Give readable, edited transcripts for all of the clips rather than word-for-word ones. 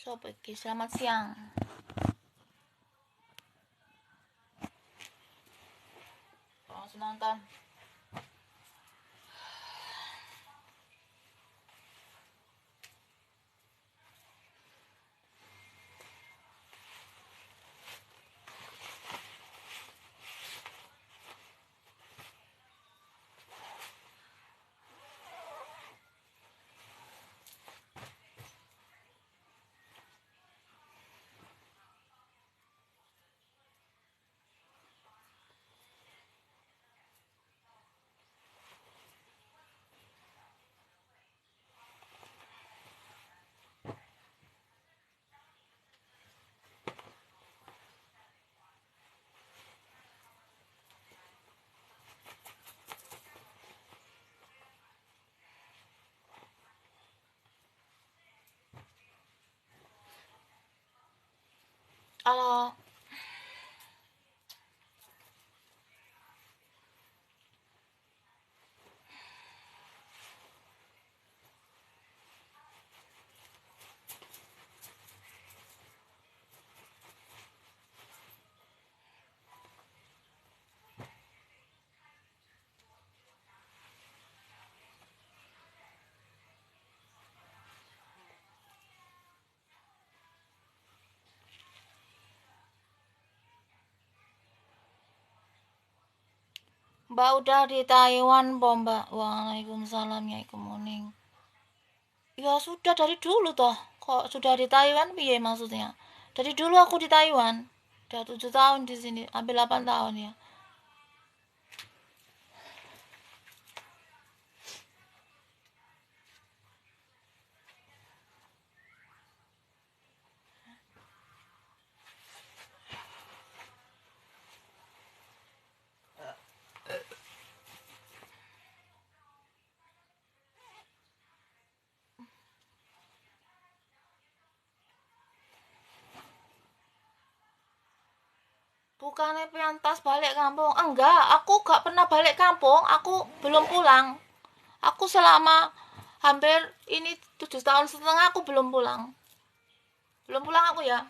Sopo iki? Selamat siang. Langsung nonton. Halo. Mbak udah di Taiwan, Mbak. Waalaikumsalam, ya kuning. Ya sudah dari dulu toh. Kok sudah di Taiwan piye maksudnya? Dari dulu aku di Taiwan. Udah 7 tahun di sini, hampir 8 tahun ya. Bukannya piantas balik kampung. Enggak, aku gak pernah balik kampung. Aku belum pulang. Aku selama hampir ini 7 tahun setengah aku belum pulang. Belum pulang aku ya.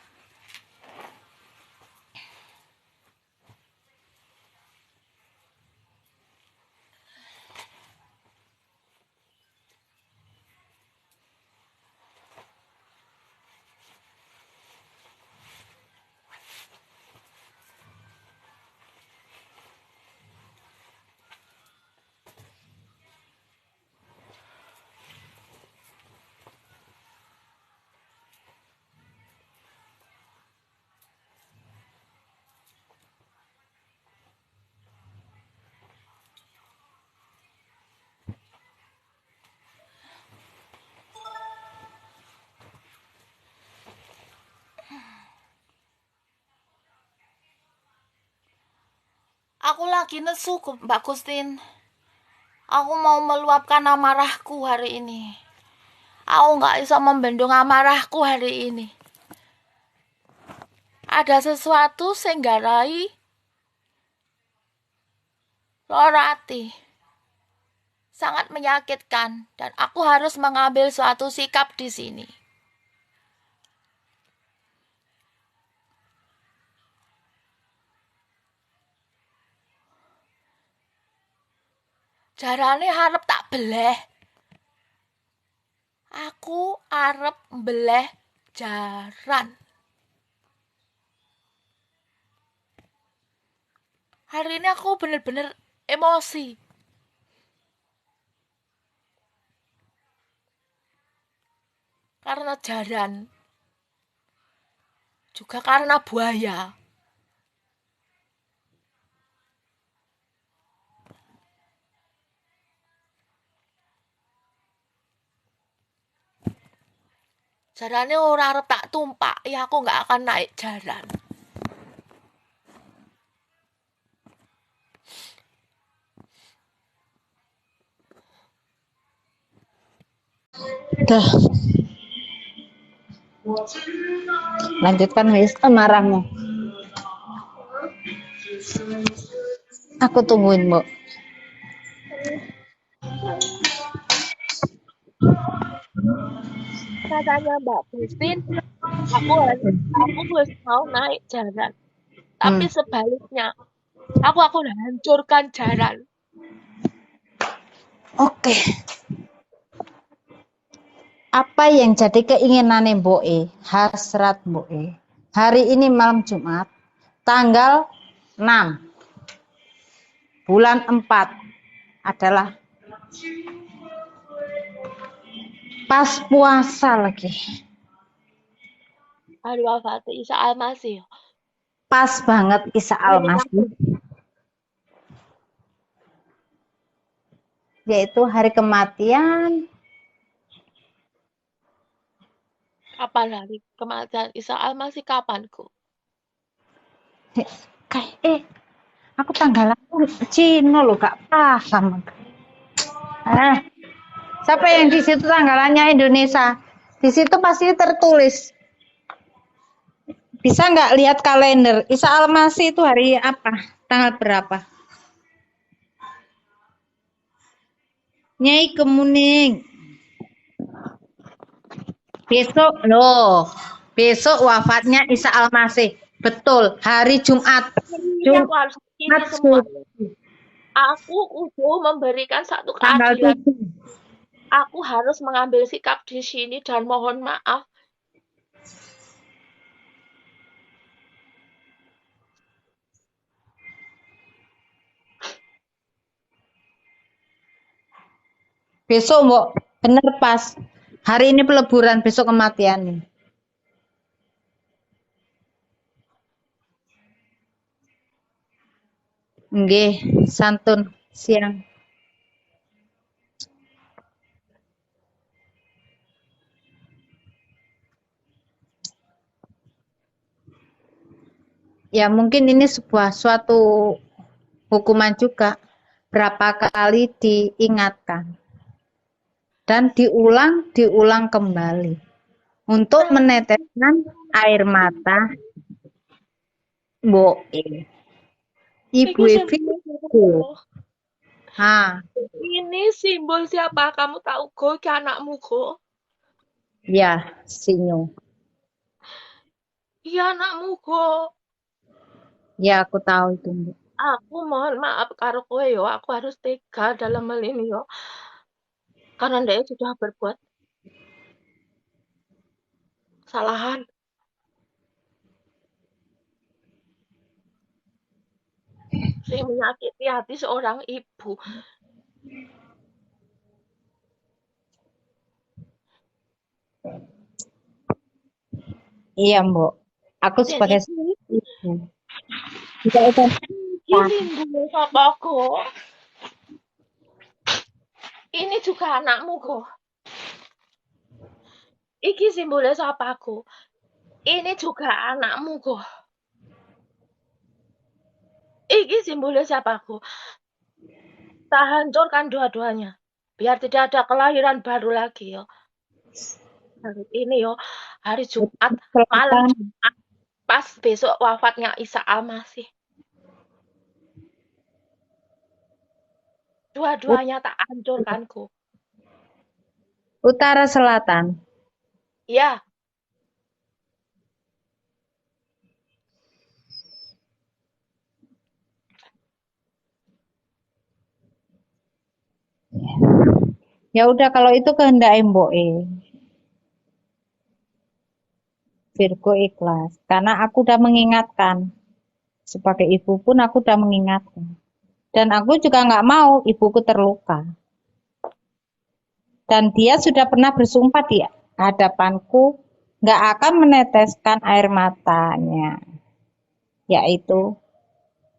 Aku lagi nesu, Mbak Gustin. Aku mau meluapkan amarahku hari ini. Aku nggak bisa membendung amarahku hari ini. Ada sesuatu sing nggarai lara ati. Sangat menyakitkan dan aku harus mengambil suatu sikap di sini. Jarane harap tak beleh. Aku arep beleh jaran. Hari ini aku bener-bener emosi. Karena jaran. Juga karena buaya. Jarane ora arep tak tumpak, ya aku nggak akan naik jaran. Dah. Lanjutkan wis marahmu. Aku tungguin, Mbok. Katanya Mbak Gustin, Aku mau naik jalan, tapi Hmm. sebaliknya aku udah hancurkan jalan. Oke. Apa yang jadi keinginan Mbok hasrat Mbok hari ini malam Jumat tanggal 6 bulan 4 adalah pas puasa lagi. Hari wafat Isa Al-Masih. Pas banget Isa Al-Masih, yaitu hari kematian. Kapan hari kematian Isa Al-Masih kapanku? Aku tanggal aku Cina loh, gak paham. Siapa yang di situ tanggalannya Indonesia? Di situ pasti tertulis. Bisa nggak lihat kalender? Isa Al-Masih itu hari apa? Tanggal berapa? Nyai Kemuning. Besok loh. Besok wafatnya Isa Al-Masih. Betul, hari Jumat. Ini aku harus ini semua. Suci. Aku udah memberikan satu Tanggal keadilan. 7. Aku harus mengambil sikap di sini dan mohon maaf. Besok Mbok, bener pas. Hari ini peleburan, besok kematiannya. Nggih, santun siang. Ya mungkin ini suatu hukuman juga. Berapa kali diingatkan. Dan diulang kembali. Untuk meneteskan air mata Mbok Ibu Evi. Ini simbol siapa? Kamu tahu Go? Ke anakmu Go? Ya, Sinyo. Iya anakmu Go. Ya, aku tahu itu, Mbak. Aku mohon maaf karo kowe yo, aku harus tega dalam hal ini yo. Karena dia sudah berbuat kesalahan. Sing menyakiti hati seorang ibu. Iya, Mbak. Aku sebagai ibu. Ini apa Go? Ini juga anakmu Go. Iki simbolnya siapa Go? Ini juga anakmu Go. Iki simbolnya siapa Go? Kita hancurkan dua-duanya. Biar tidak ada kelahiran baru lagi yo. Hari ini yo, hari Jumat, malam Jumat, pas besok wafatnya Isa Al-Masih. Dua-duanya tak hancurkan Go. Utara Selatan. Ya. Ya udah kalau itu kehendak Mbok Virgo ikhlas. Karena aku udah mengingatkan. Sebagai ibu pun aku udah mengingatkan. Dan aku juga nggak mau ibuku terluka. Dan dia sudah pernah bersumpah di hadapanku nggak akan meneteskan air matanya. Yaitu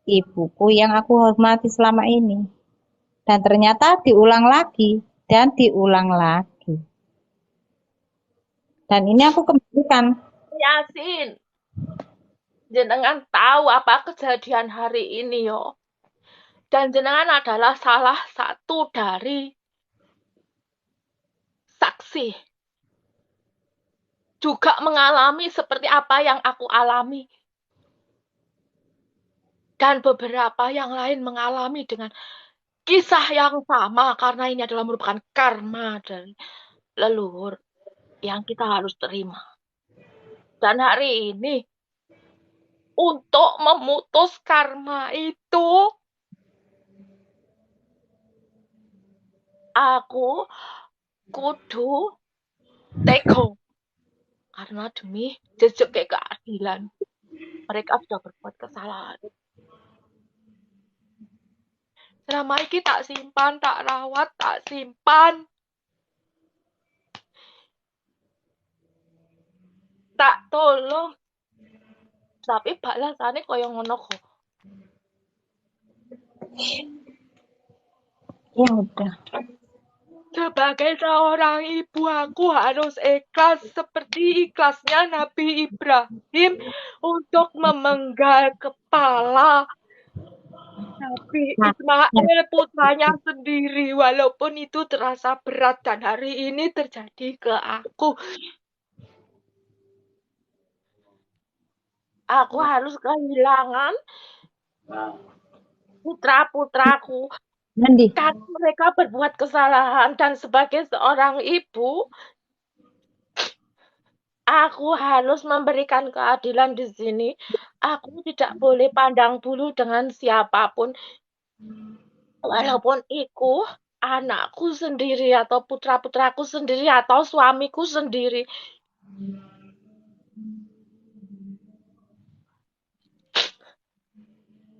ibuku yang aku hormati selama ini. Dan ternyata diulang lagi dan diulang lagi. Dan ini aku kembalikan. Yasin. Jenengan tahu apa kejadian hari ini yo. Dan jenengan adalah salah satu dari saksi. Juga mengalami seperti apa yang aku alami. Dan beberapa yang lain mengalami dengan kisah yang sama karena ini adalah merupakan karma dari leluhur yang kita harus terima. Dan hari ini untuk memutus karma itu aku kudu teko karena demi jejak keadilan. Mereka sudah berbuat kesalahan. Selama ini tak simpan, tak rawat, tak simpan. Tak tolong. Tapi balasannya kaya ngono kok. Ya udah. Sebagai seorang ibu, aku harus ikhlas seperti ikhlasnya Nabi Ibrahim untuk memenggal kepala Nabi Ismail putranya sendiri. Walaupun itu terasa berat dan hari ini terjadi ke aku. Aku harus kehilangan putra-putraku. Nandi. Karena mereka berbuat kesalahan dan sebagai seorang ibu, aku harus memberikan keadilan di sini. Aku tidak boleh pandang bulu dengan siapapun. Walaupun itu anakku sendiri atau putra-putraku sendiri atau suamiku sendiri.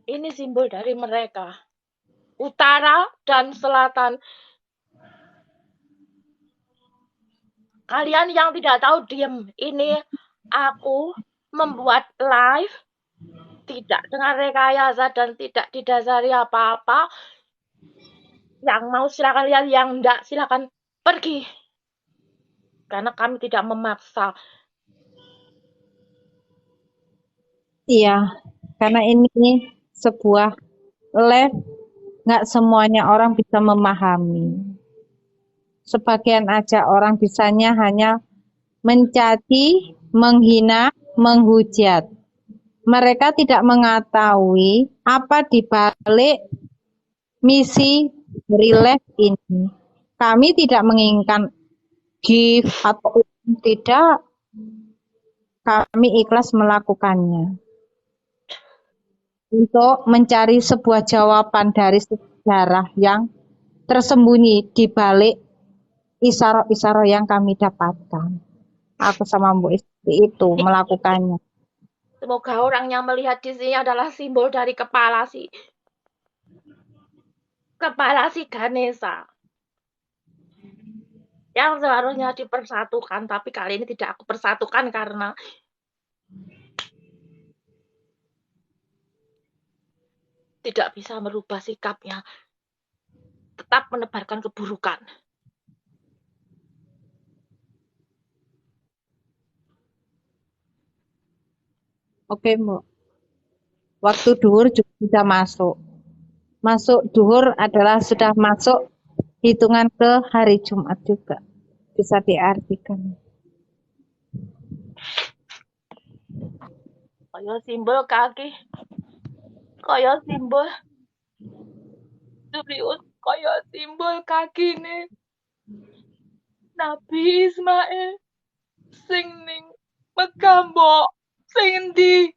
Ini simbol dari mereka. Utara dan selatan. Kalian yang tidak tahu diam. Ini aku membuat live tidak dengan rekayasa dan tidak didasari apa-apa. Yang mau silakan lihat, yang enggak silakan pergi. Karena kami tidak memaksa. Iya, karena ini sebuah live, nggak semuanya orang bisa memahami. Sebagian aja orang bisanya hanya mencaci, menghina, menghujat. Mereka tidak mengetahui apa di balik misi dari live ini. Kami tidak menginginkan gift atau tidak. Kami ikhlas melakukannya untuk mencari sebuah jawaban dari sejarah yang tersembunyi di balik isyarat-isyarat yang kami dapatkan. Aku sama Mbok Istri itu melakukannya. Semoga orang yang melihat di sini adalah simbol dari kepala si Ganesha. Yang seharusnya dipersatukan, tapi kali ini tidak aku persatukan karena tidak bisa merubah sikapnya. Tetap menebarkan keburukan. Oke, Mbok. Waktu duhur juga sudah masuk. Masuk duhur adalah sudah masuk hitungan ke hari Jumat juga. Bisa diartikan. Kaya simbol kaki. Kaya simbol. Serius, kaya simbol kaki nih. Nabi Ismail. Sing ning Mekah, Mbok. Sing endi?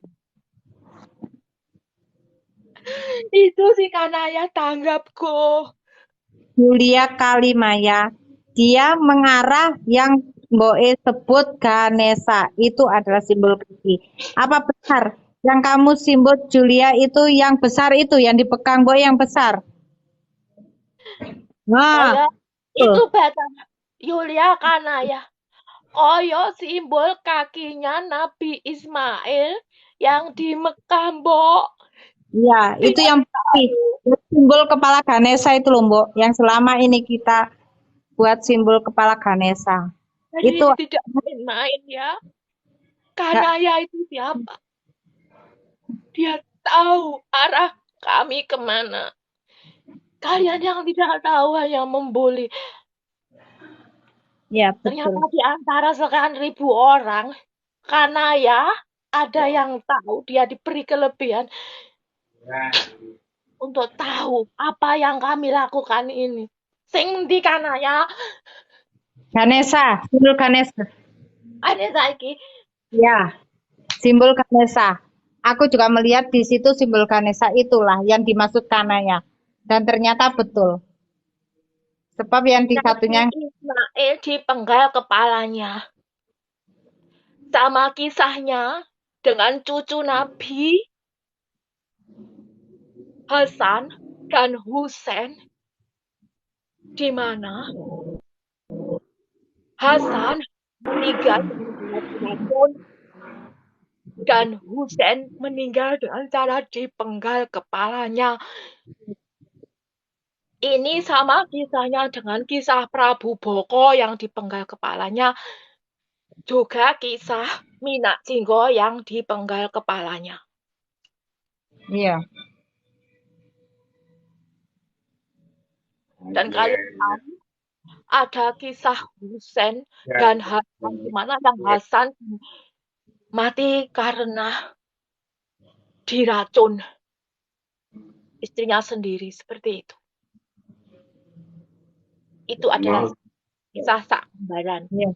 Itu si Kanaya tanggapku. Julia Kalimaya, dia mengarah yang Mbok sebut Ganesha, itu adalah simbol kaki. Apa benar yang kamu simbol Julia itu yang besar itu, yang dipegang Mbok yang besar? Nah, itu batang Julia Kanaya. Kaya simbol kakinya Nabi Ismail yang di Mekah, Mbok. ya, itu yang simbol kepala Ganesha itu loh, Mbok, yang selama ini kita buat simbol kepala Ganesha. Jadi Itu tidak main-main ya. Kanaya itu siapa? Dia tahu arah kami kemana. Kalian yang tidak tahu hanya membuli. Ya, betul. Ternyata di antara sekian ribu orang, Kanaya ada yang tahu, dia diberi kelebihan untuk tahu apa yang kami lakukan ini. Sing di Kanaya. Ganesha, simbol Ganesha. Ganesha iki Ya, simbol Ganesha. Aku juga melihat di situ simbol Ganesha itulah yang dimaksud kanaya. Dan ternyata betul. Sebab yang di Nabi satunya, Ismail dipenggal kepalanya. Sama kisahnya dengan cucu Nabi Hasan dan Husain, di mana Hasan meninggal dengan cara diracun dan Husain meninggal dengan cara dipenggal kepalanya. Ini sama kisahnya dengan kisah Prabu Boko yang dipenggal kepalanya, juga kisah Minak Jinggo yang dipenggal kepalanya. iya, Dan kalian tahu ada kisah Husain dan Hasan, di mana yang Hasan mati karena diracun istrinya sendiri, seperti itu. Itu adalah kisah Sakembaran. iya.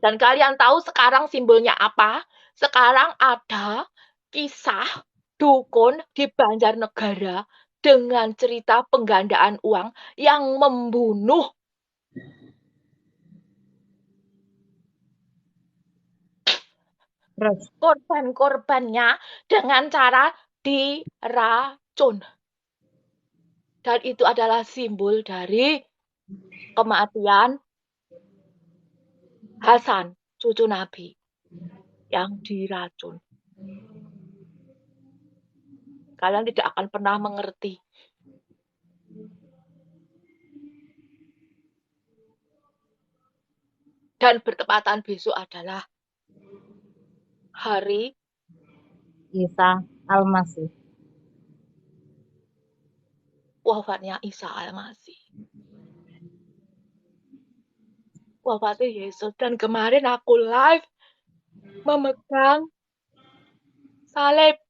Dan kalian tahu sekarang simbolnya apa? Sekarang ada kisah dukun di Banjarnegara dengan cerita penggandaan uang yang membunuh Terus, korban-korbannya dengan cara diracun. Dan itu adalah simbol dari kematian Hasan, cucu Nabi, yang diracun. Kalian tidak akan pernah mengerti. Dan bertepatan besok adalah hari Isa Almasih. wafatnya Isa Al-Masih. Wafatnya Yesus. Dan kemarin aku live memegang salib.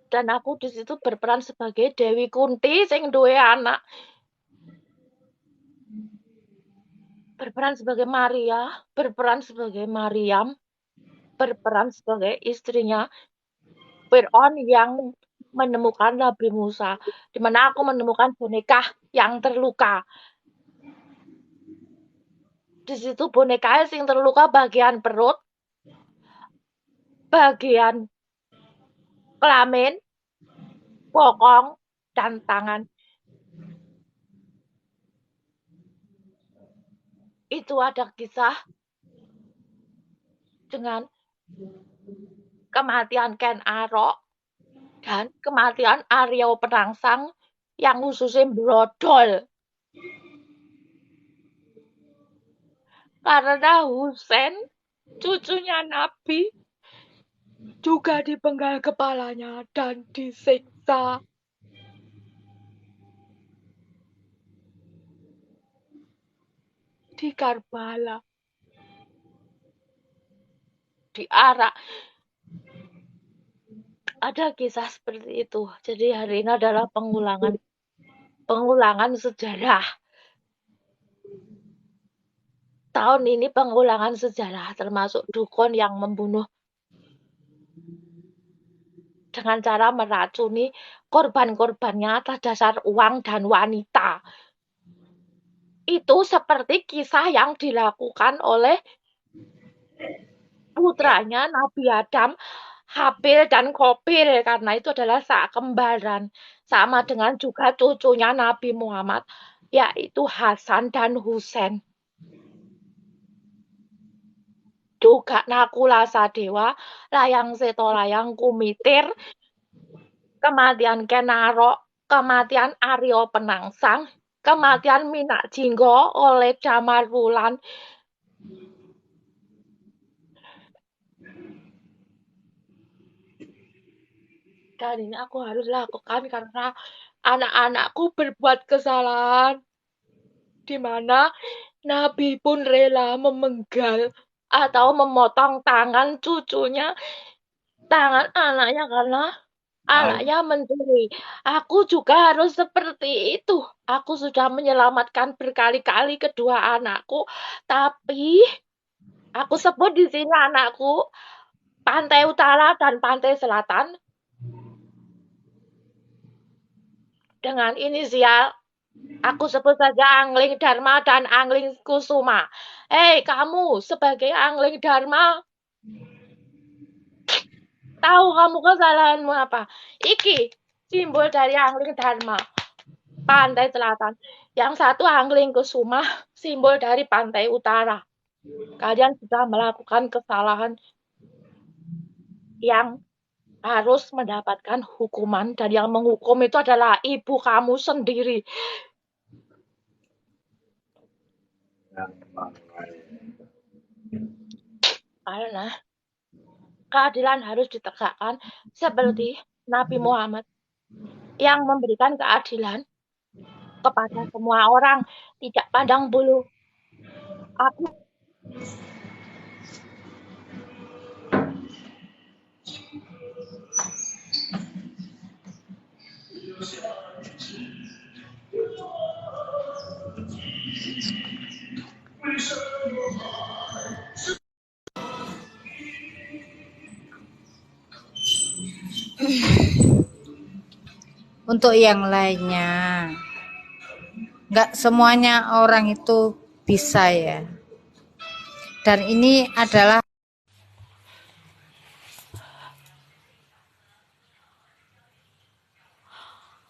Dan aku di situ berperan sebagai Dewi Kunti sing duwe anak. Berperan sebagai Maria, berperan sebagai Maryam, berperan sebagai istrinya Fir'aun yang menemukan Nabi Musa. Di mana aku menemukan boneka yang terluka. Di situ boneka yang terluka bagian perut, bagian kelamin, bokong, dan tangan. Itu ada kisah dengan kematian Ken Arok dan kematian Aryo Penangsang yang khususnya brodol. Karena Husain, cucunya Nabi, juga dipenggal kepalanya dan disiksa. Di Karbala. Di Arak. Ada kisah seperti itu. Jadi hari ini adalah pengulangan sejarah. Tahun ini pengulangan sejarah, termasuk dukun yang membunuh dengan cara meracuni korban-korbannya atas dasar uang dan wanita. Itu seperti kisah yang dilakukan oleh putranya Nabi Adam, Habil dan Qabil, karena itu adalah sakembaran. Sama dengan juga cucunya Nabi Muhammad, yaitu Hasan dan Husain. Juga Nakula Sadewa, Layang Seto Layang Kumitir, kematian Kenaro, kematian Aryo Penangsang, kematian Minak Jinggo oleh Damar Wulan. Dan ini aku harus lakukan karena anak-anakku berbuat kesalahan. Di mana Nabi pun rela memenggal atau memotong tangan cucunya, tangan anaknya karena anaknya mencuri. Aku juga harus seperti itu. Aku sudah menyelamatkan berkali-kali kedua anakku, tapi Aku sebut di sini anakku, pantai utara dan pantai selatan dengan inisial. Aku sebut saja Angling Dharma dan Angling Kusuma. Hei, kamu sebagai Angling Dharma, tahu kamu kesalahanmu apa? Iki simbol dari Angling Dharma, pantai selatan. Yang satu Angling Kusuma, simbol dari pantai utara. Kalian sudah melakukan kesalahan yang harus mendapatkan hukuman, dan yang menghukum itu adalah ibu kamu sendiri. Karena keadilan harus ditegakkan seperti Nabi Muhammad yang memberikan keadilan kepada semua orang, tidak pandang bulu. Aku Untuk yang lainnya, nggak semuanya orang itu bisa ya. Dan ini adalah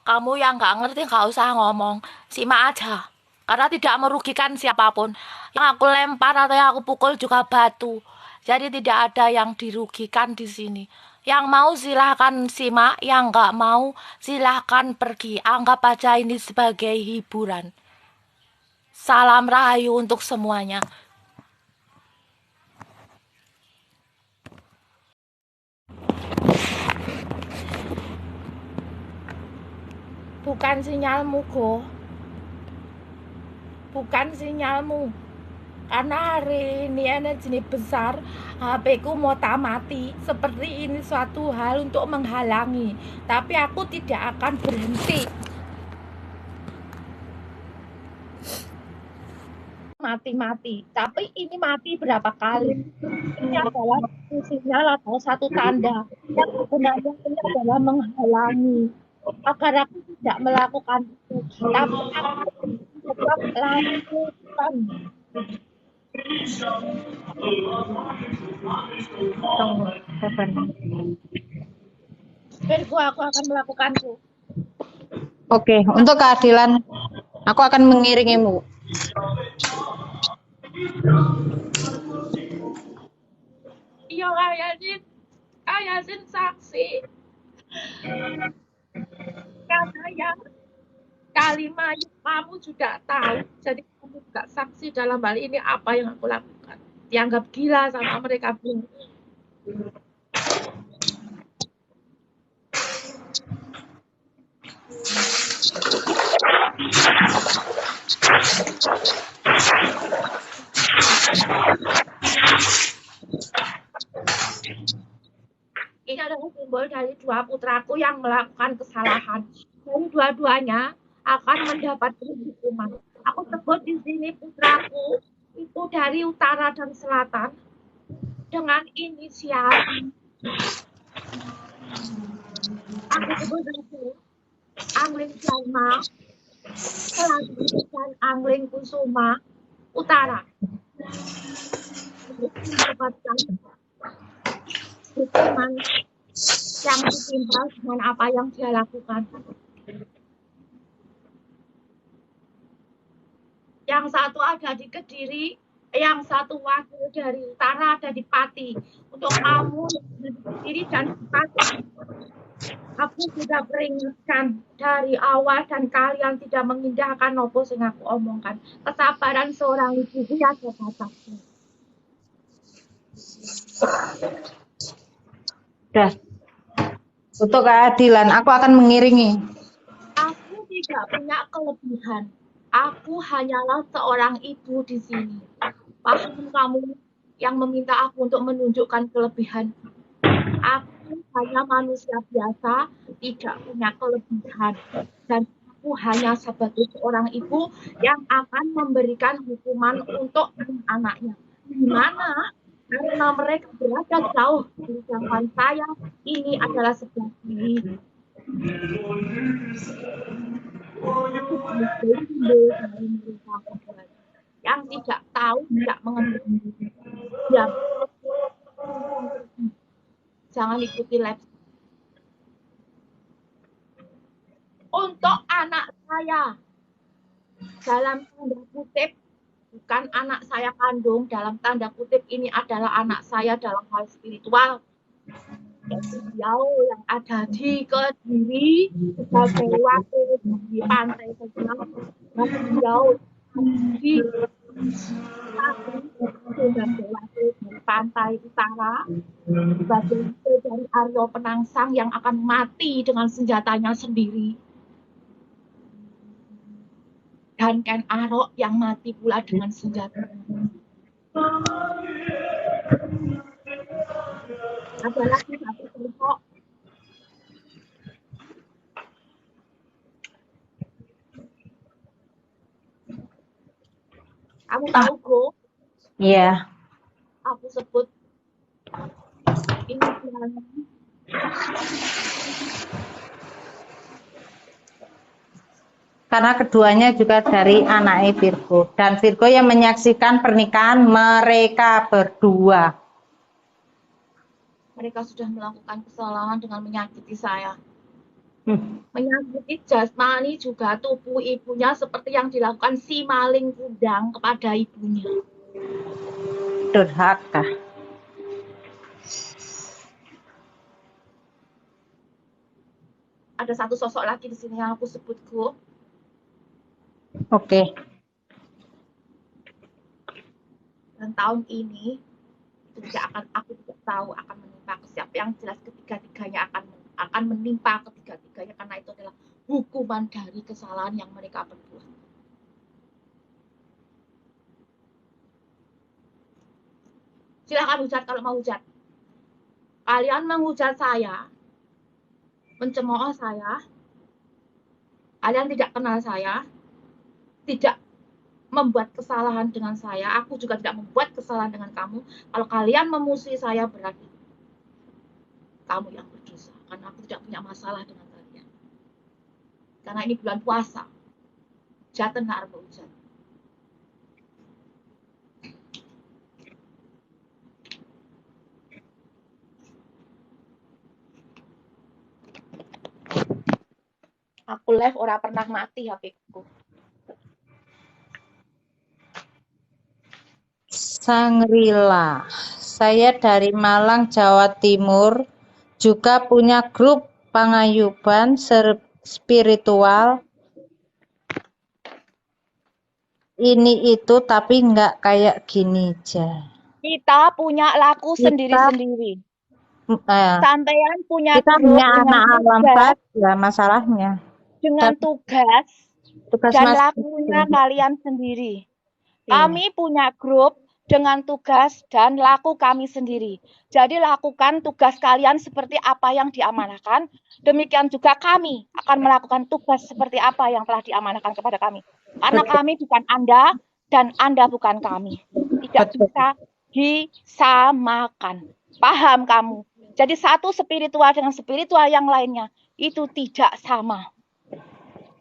Kamu yang nggak ngerti nggak usah ngomong, simak aja. Karena tidak merugikan siapapun. Yang aku lempar atau yang aku pukul juga batu. Jadi tidak ada yang dirugikan di sini. Yang mau silahkan simak, yang nggak mau silahkan pergi. Anggap aja ini sebagai hiburan. Salam rahayu untuk semuanya. Bukan sinyalmu, Go. Bukan sinyalmu. Karena hari ini energi besar, HP ku mau mati. Seperti ini suatu hal untuk menghalangi. Tapi aku tidak akan berhenti. Mati-mati. Tapi ini mati berapa kali? Ini adalah sinyal atau satu tanda yang sebenarnya ini adalah menghalangi agar aku tidak melakukan itu. Tapi aku tetap lakukan. Virgo, aku akan melakukanku. oke, untuk keadilan aku akan mengiringimu. Iya, Kak Yasin saksi. Karena yang kalimat kamu juga tahu, jadi kamu juga saksi dalam hal ini apa yang aku lakukan. Dianggap gila sama mereka. Ini adalah simbol dari dua putraku yang melakukan kesalahan. Dari dua-duanya akan mendapat hukuman. Aku sebut di sini putraku itu dari utara dan selatan dengan inisial. Aku sebut saja Angling Dharma, selatan dan Angling Kusuma, utara. Mendapatkan hukuman yang setimpal dengan apa yang dia lakukan. Yang satu ada di Kediri, yang satu wakil dari utara ada di Pati. Untuk kamu yang ada di Kediri dan di Pati, aku sudah peringatkan dari awal dan kalian tidak mengindahkan apa yang aku omongkan. Kesabaran seorang ibu ya batasnya. Udah. Untuk keadilan aku akan mengiringi. Aku tidak punya kelebihan. Aku hanyalah seorang ibu di sini. Paham kamu yang meminta aku untuk menunjukkan kelebihan? Aku hanya manusia biasa, tidak punya kelebihan. Dan aku hanya sebagai seorang ibu yang akan memberikan hukuman untuk anak-anaknya. di mana karena mereka berada jauh dari jangkauan saya, ini adalah sebuah pilihan. Aku sebagai simbol dari mereka keduanya yang tidak tahu, tidak mengerti. Diam. Jangan ikuti live. Untuk anak saya, dalam tanda kutip, bukan anak saya kandung, dalam tanda kutip ini adalah anak saya dalam hal spiritual. Yaitu beliau yang ada di Kediri sebagai wakil di pantai sebelah, dan beliau di Pati sebagai wakil dari pantai utara, sebagai wakil dari Aryo Penangsang yang akan mati dengan senjatanya sendiri. Dan Ken Arok yang mati pula dengan senjata. Ada lagi satu kelompok. Kamu tahu, Bro? Iya. Aku sebut inisialnya. Karena keduanya juga dari anak Virgo. Dan Virgo yang menyaksikan pernikahan mereka berdua. Mereka sudah melakukan kesalahan dengan menyakiti saya. Menyakiti jasmani juga tubuh ibunya seperti yang dilakukan si maling kundang kepada ibunya. Durhaka. Ada satu sosok lagi di sini yang aku sebut, Go. Oke. Dan tahun ini itu aku tidak tahu akan menimpa ke siapa. Yang jelas ketiga-tiganya akan menimpa ketiga-tiganya karena itu adalah hukuman dari kesalahan yang mereka perbuat. Silakan hujat kalau mau hujat. Kalian menghujat saya, mencemooh saya, kalian tidak kenal saya, tidak membuat kesalahan dengan saya, aku juga tidak membuat kesalahan dengan kamu. Kalau kalian memusuhi saya berarti kamu yang berdosa, karena aku tidak punya masalah dengan kalian. Karena ini bulan puasa. Jaten gak arep hujan. Aku live ora pernah mati HP-ku. Sangrila. Saya dari Malang, Jawa Timur. Juga punya grup pangayuban spiritual. Ini itu tapi nggak kayak gini aja. Kita punya laku sendiri-sendiri. Sampean punya kita grup punya anak alam saja masalahnya. Dengan tugas dan lakunya kalian sendiri. Kami punya grup dengan tugas dan laku kami sendiri. Jadi lakukan tugas kalian seperti apa yang diamanahkan. Demikian juga kami akan melakukan tugas seperti apa yang telah diamanahkan kepada kami. Karena kami bukan Anda dan Anda bukan kami. Tidak bisa disamakan. Paham kamu? Jadi satu spiritual dengan spiritual yang lainnya itu tidak sama.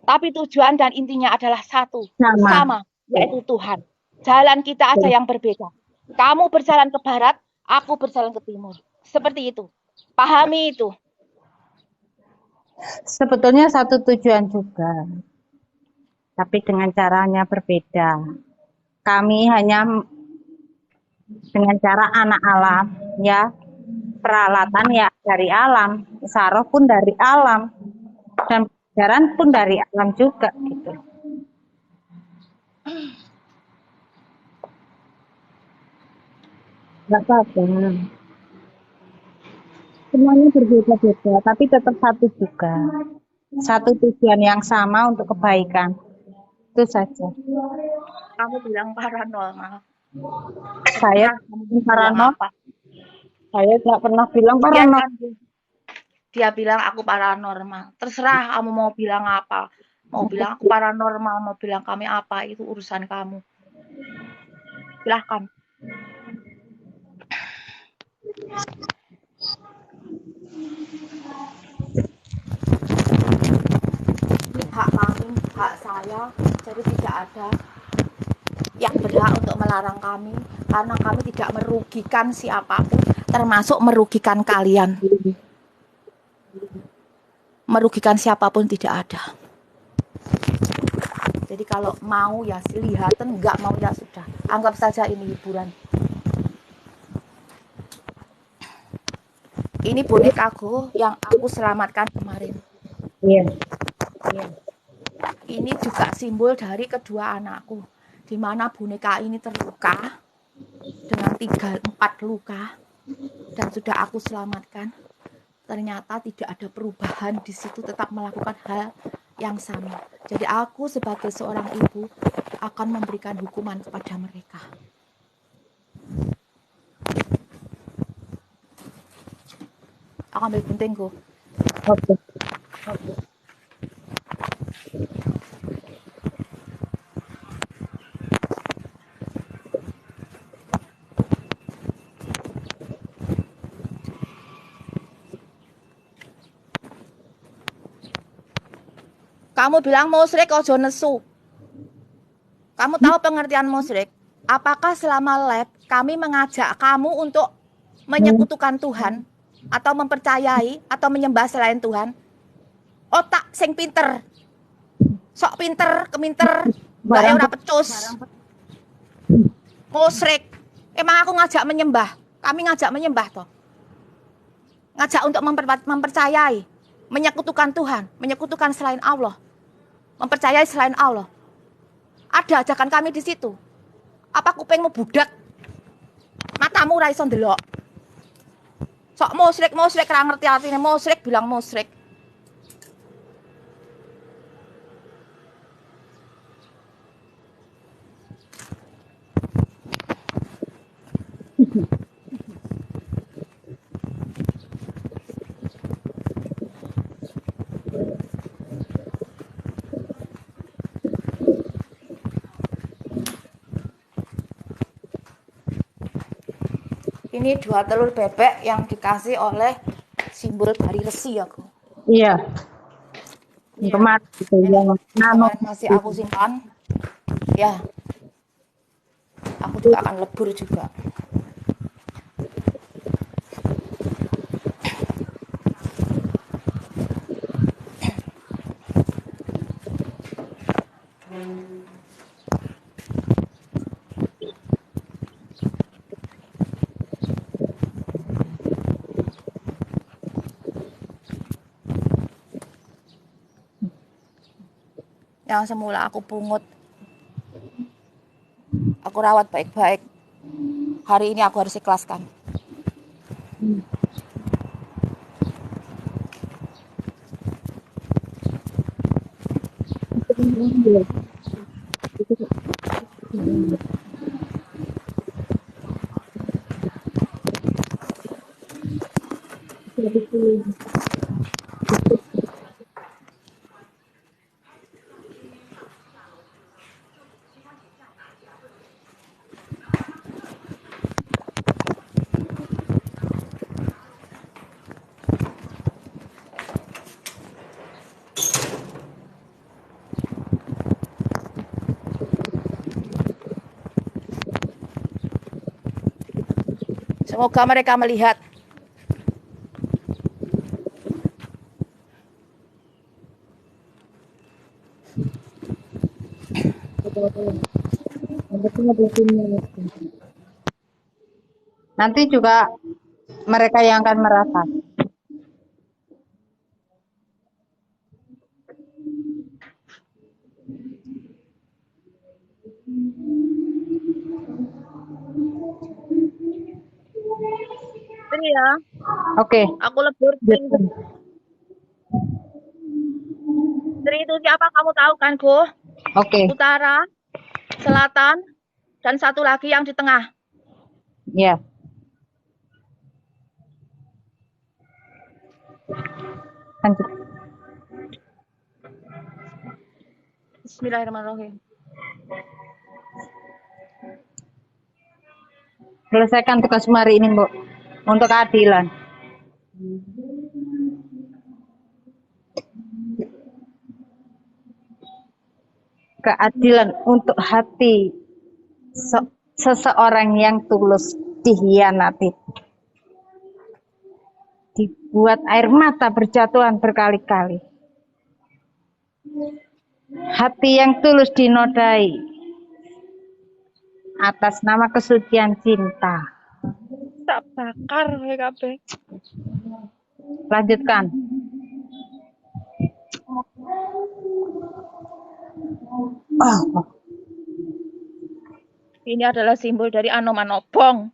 Tapi tujuan dan intinya adalah satu, sama, yaitu Tuhan. Jalan kita aja yang berbeda. Kamu berjalan ke barat, aku berjalan ke timur. Seperti itu. Pahami itu. Sebetulnya satu tujuan juga. Tapi dengan caranya berbeda. Kami hanya dengan cara anak alam, ya. Peralatan ya dari alam, saroh pun dari alam. Dan pelajaran pun dari alam juga gitu. Nggak apa-apa. Semuanya berbeda-beda, tapi tetap satu juga. Satu tujuan yang sama untuk kebaikan. Itu saja. Kamu bilang paranormal. Saya paranormal. Saya nggak pernah bilang paranormal. Dia bilang aku paranormal. Terserah kamu mau bilang apa. Mau bilang aku paranormal, mau bilang kami apa, itu urusan kamu. Silahkan. Ini hak kami, hak saya, jadi tidak ada yang berhak untuk melarang kami, karena kami tidak merugikan siapapun, termasuk merugikan kalian. Merugikan siapapun tidak ada. Jadi kalau mau ya lihatan, enggak mau ya sudah. Anggap saja ini hiburan. Ini bonekaku yang aku selamatkan kemarin. Iya. Ini juga simbol dari kedua anakku, di mana boneka ini terluka dengan 3-4 luka dan sudah aku selamatkan. Ternyata tidak ada perubahan di situ, tetap melakukan hal yang sama. Jadi aku sebagai seorang ibu akan memberikan hukuman kepada mereka. Aku ambil guntingku. Oke. Kamu bilang musyrik ojo nesu. Kamu tahu pengertian musyrik? Apakah selama live kami mengajak kamu untuk menyekutukan Tuhan atau mempercayai atau menyembah selain Tuhan? Otak sing pinter, sok pinter, keminter, mbak Barang ora pecus. Musyrik. Emang aku ngajak menyembah? Kami ngajak menyembah toh. Ngajak untuk mempercayai, menyekutukan Tuhan, menyekutukan selain Allah, mempercayai selain Allah. Ada ajakan kami di situ. Apa kupingmu budak? Matamu ra iso ndelok. Sok musyrik ra ngerti artine musyrik, bilang musyrik. Ini 2 telur bebek yang dikasih oleh simbol dari resi aku. Iya. Kemarin itu yang nano. Kemarin masih aku simpan. Ya. Aku juga akan lebur juga. Yang semula aku pungut, aku rawat baik-baik. Hari ini aku harus ikhlaskan. Semoga mereka melihat. Nanti juga mereka yang akan merasakan. Ini ya, Oke. aku lebur. Tri itu siapa kamu tahu kan, Go? Oke. Utara, selatan, dan satu lagi yang di tengah. Ya. Lanjut. Bismillahirrahmanirrahim. Selesaikan tugas hari ini, Bu. untuk keadilan. Keadilan untuk hati seseorang yang tulus dihianati. Dibuat air mata berjatuhan berkali-kali. Hati yang tulus dinodai atas nama kesucian cinta. Tak bakar kabeh. Lanjutkan. Oh. Ini adalah simbol dari Anomanobong.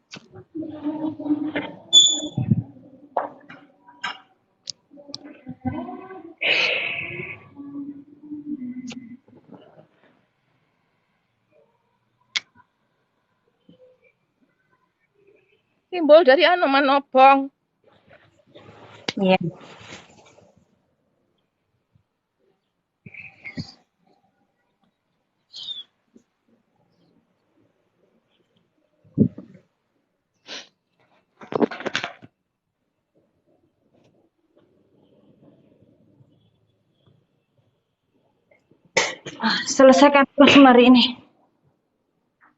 Simbol dari Anomanobong. Iya. Selesaikan hari ini.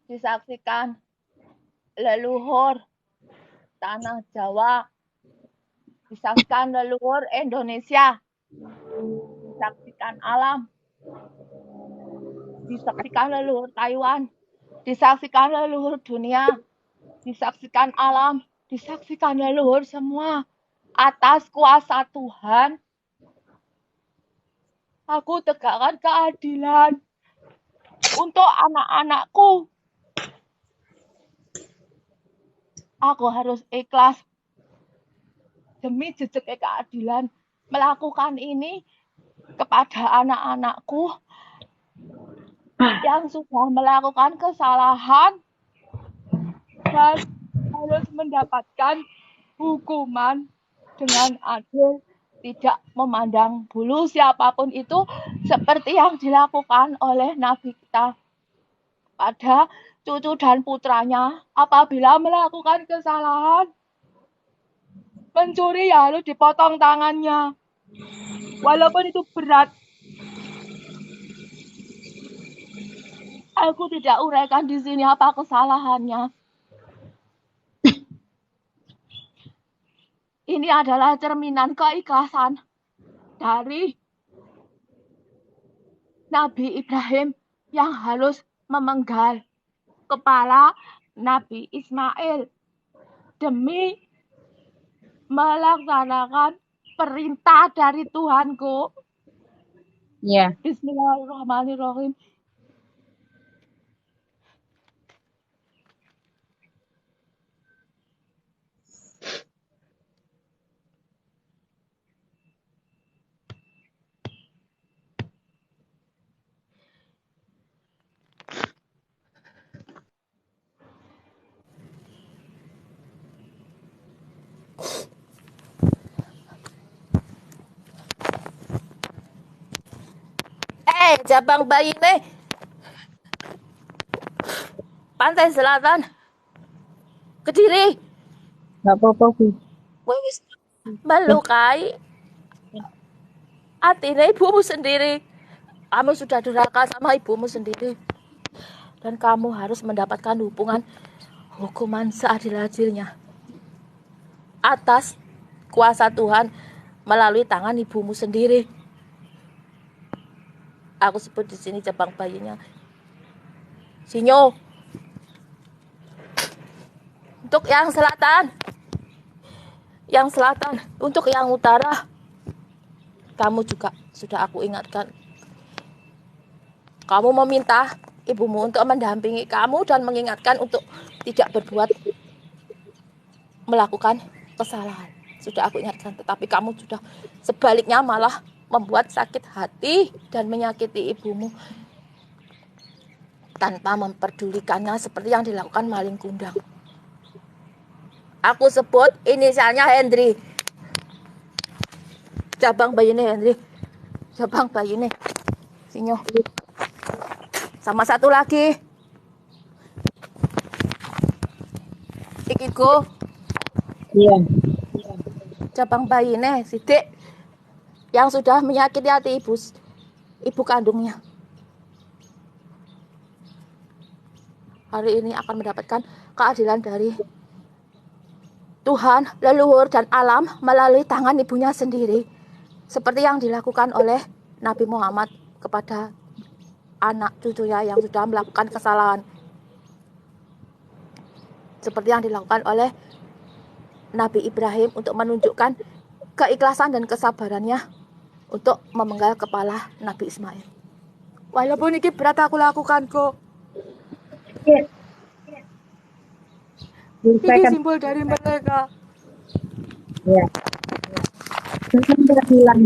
Disaksikan leluhur tanah Jawa, disaksikan leluhur Indonesia, disaksikan alam, disaksikan leluhur Taiwan, disaksikan leluhur dunia, disaksikan alam, disaksikan leluhur semua. Atas kuasa Tuhan, aku tegakkan keadilan untuk anak-anakku. Aku harus ikhlas demi jejak keadilan melakukan ini kepada anak-anakku yang sudah melakukan kesalahan dan harus mendapatkan hukuman dengan adil, tidak memandang bulu siapapun itu, seperti yang dilakukan oleh Nabi kita pada cucu dan putranya. Apabila melakukan kesalahan, mencuri ya harus dipotong tangannya, walaupun itu berat. Aku tidak uraikan di sini apa kesalahannya. Ini adalah cerminan keikhlasan dari Nabi Ibrahim yang harus memenggal kepala Nabi Ismail demi melaksanakan perintah dari Tuhanku. Ya. Bismillahirrahmanirrahim. Jabang bayi nih. Pantai Selatan. Kediri. Nggak apa-apa, Bu. Wis melukai hatinya ibumu sendiri. Kamu sudah durhaka sama ibumu sendiri. Dan kamu harus mendapatkan hukuman seadil-adilnya atas kuasa Tuhan melalui tangan ibumu sendiri. Aku sebut di sini cabang bayinya Sinyo. Untuk yang selatan, untuk yang utara, kamu juga sudah aku ingatkan. Kamu meminta ibumu untuk mendampingi kamu dan mengingatkan untuk tidak melakukan kesalahan. Sudah aku ingatkan, tetapi kamu sudah sebaliknya malah membuat sakit hati dan menyakiti ibumu tanpa memperdulikannya seperti yang dilakukan maling kundang. Aku sebut inisialnya Hendri. Cabang bayi ini Hendri. Cabang bayi ini Sinyo. Sama satu lagi Ikiko. Iya. Cabang bayi nih sidik yang sudah menyakiti hati ibu kandungnya. Hari ini akan mendapatkan keadilan dari Tuhan, leluhur, dan alam melalui tangan ibunya sendiri. Seperti yang dilakukan oleh Nabi Muhammad kepada anak cucunya yang sudah melakukan kesalahan. Seperti yang dilakukan oleh Nabi Ibrahim untuk menunjukkan keikhlasan dan kesabarannya untuk memenggal kepala Nabi Ismail. Walaupun ini berat aku lakukan kok. Iya. Ini simbol dari mereka. Ya. Keadilan.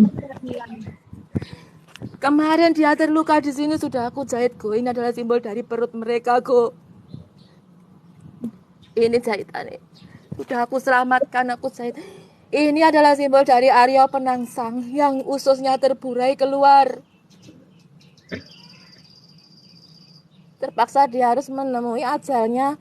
Kemarin dia terluka di sini sudah aku jahit kok. Ini adalah simbol dari perut mereka kok. Ini jahitannya. Sudah aku selamatkan, aku jahit. Ini adalah simbol dari Arya Penangsang yang ususnya terburai keluar. Terpaksa dia harus menemui ajalnya.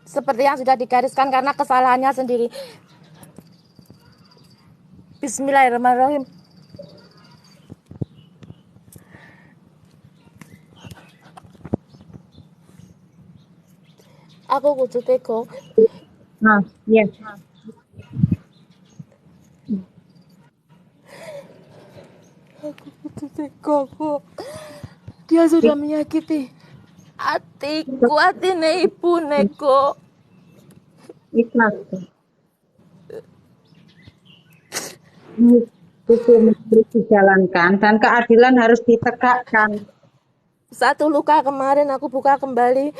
Seperti yang sudah digariskan karena kesalahannya sendiri. Bismillahirrahmanirrahim. Aku kudu tega. Nah, iya. Aku kudu tega kok. Dia sudah menyakiti hatiku, hatine ibu neko. Ikhlas. Hukum harus dijalankan dan keadilan harus ditegakkan. Satu luka kemarin aku buka kembali.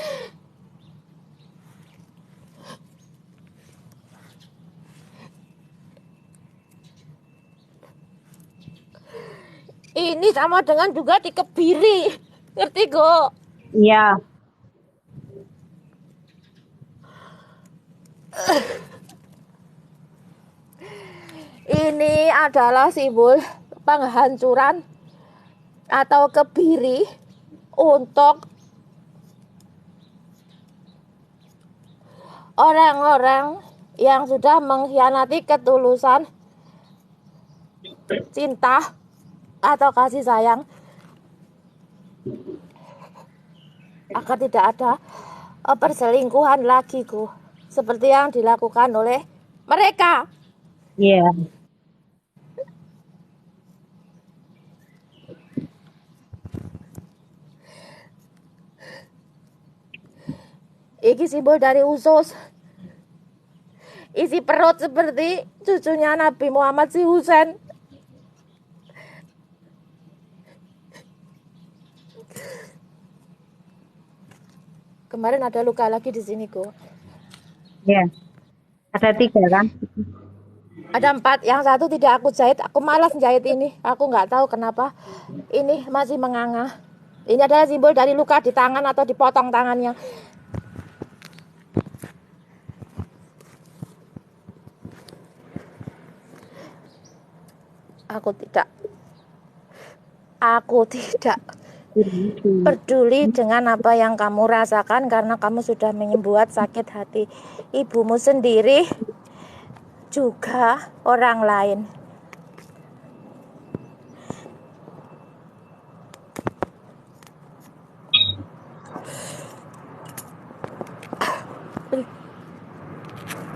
Ini sama dengan juga dikebiri. Ngerti kok? Iya. Ini adalah simbol penghancuran atau kebiri untuk orang-orang yang sudah mengkhianati ketulusan cinta atau kasih sayang, agar tidak ada perselingkuhan lagi kok, seperti yang dilakukan oleh mereka. Iya. Ini simbol dari usus. Isi perut seperti cucunya Nabi Muhammad si Husain. Kemarin ada luka lagi di sini kok. Iya. Ada 3 kan? Ada 4, yang satu tidak aku jahit. Aku malas jahit ini. Aku nggak tahu kenapa ini masih menganga. Ini adalah simbol dari luka di tangan atau dipotong tangannya. Aku tidak peduli dengan apa yang kamu rasakan karena kamu sudah membuat sakit hati ibumu sendiri, juga orang lain.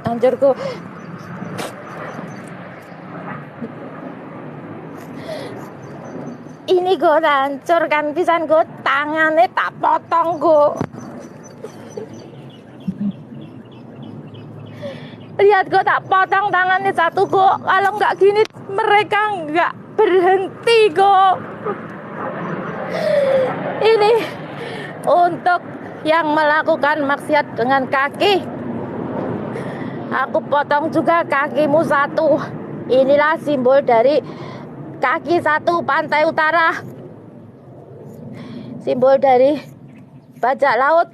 Hancurku. Ini gue hancur kan pisan gue, tangannya tak potong gue. Lihat gue tak potong tangannya satu gue. Kalau nggak gini mereka nggak berhenti gue. Ini untuk yang melakukan maksiat dengan kaki. Aku potong juga kakimu satu. Inilah simbol dari kaki satu pantai utara. Simbol dari bajak laut.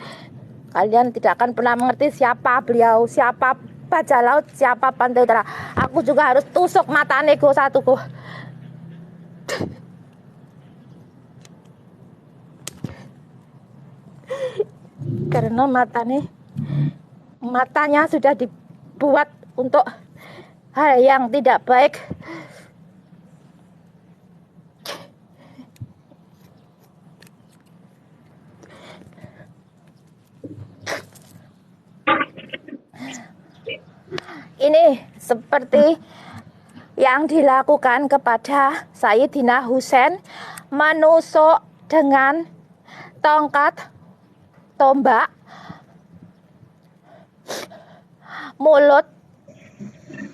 Kalian tidak akan pernah mengerti siapa beliau, siapa bajak laut, siapa pantai utara. Aku juga harus tusuk mata nego satuku. karena matanya sudah dibuat untuk hal yang tidak baik. Ini seperti yang dilakukan kepada Sayyidina Husain, menusuk dengan tongkat tombak mulut,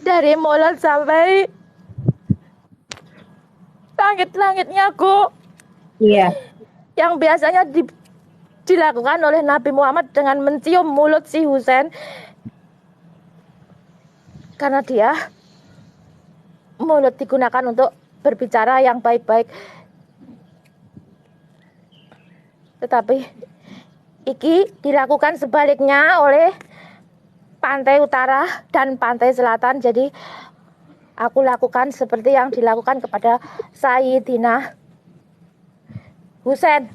dari mulut sampai langit-langitnya, Go. Iya. Yang biasanya dilakukan oleh Nabi Muhammad dengan mencium mulut si Husain, karena dia mulut digunakan untuk berbicara yang baik-baik. Tetapi iki dilakukan sebaliknya oleh pantai utara dan pantai selatan. Jadi aku lakukan seperti yang dilakukan kepada Sayyidina Husain.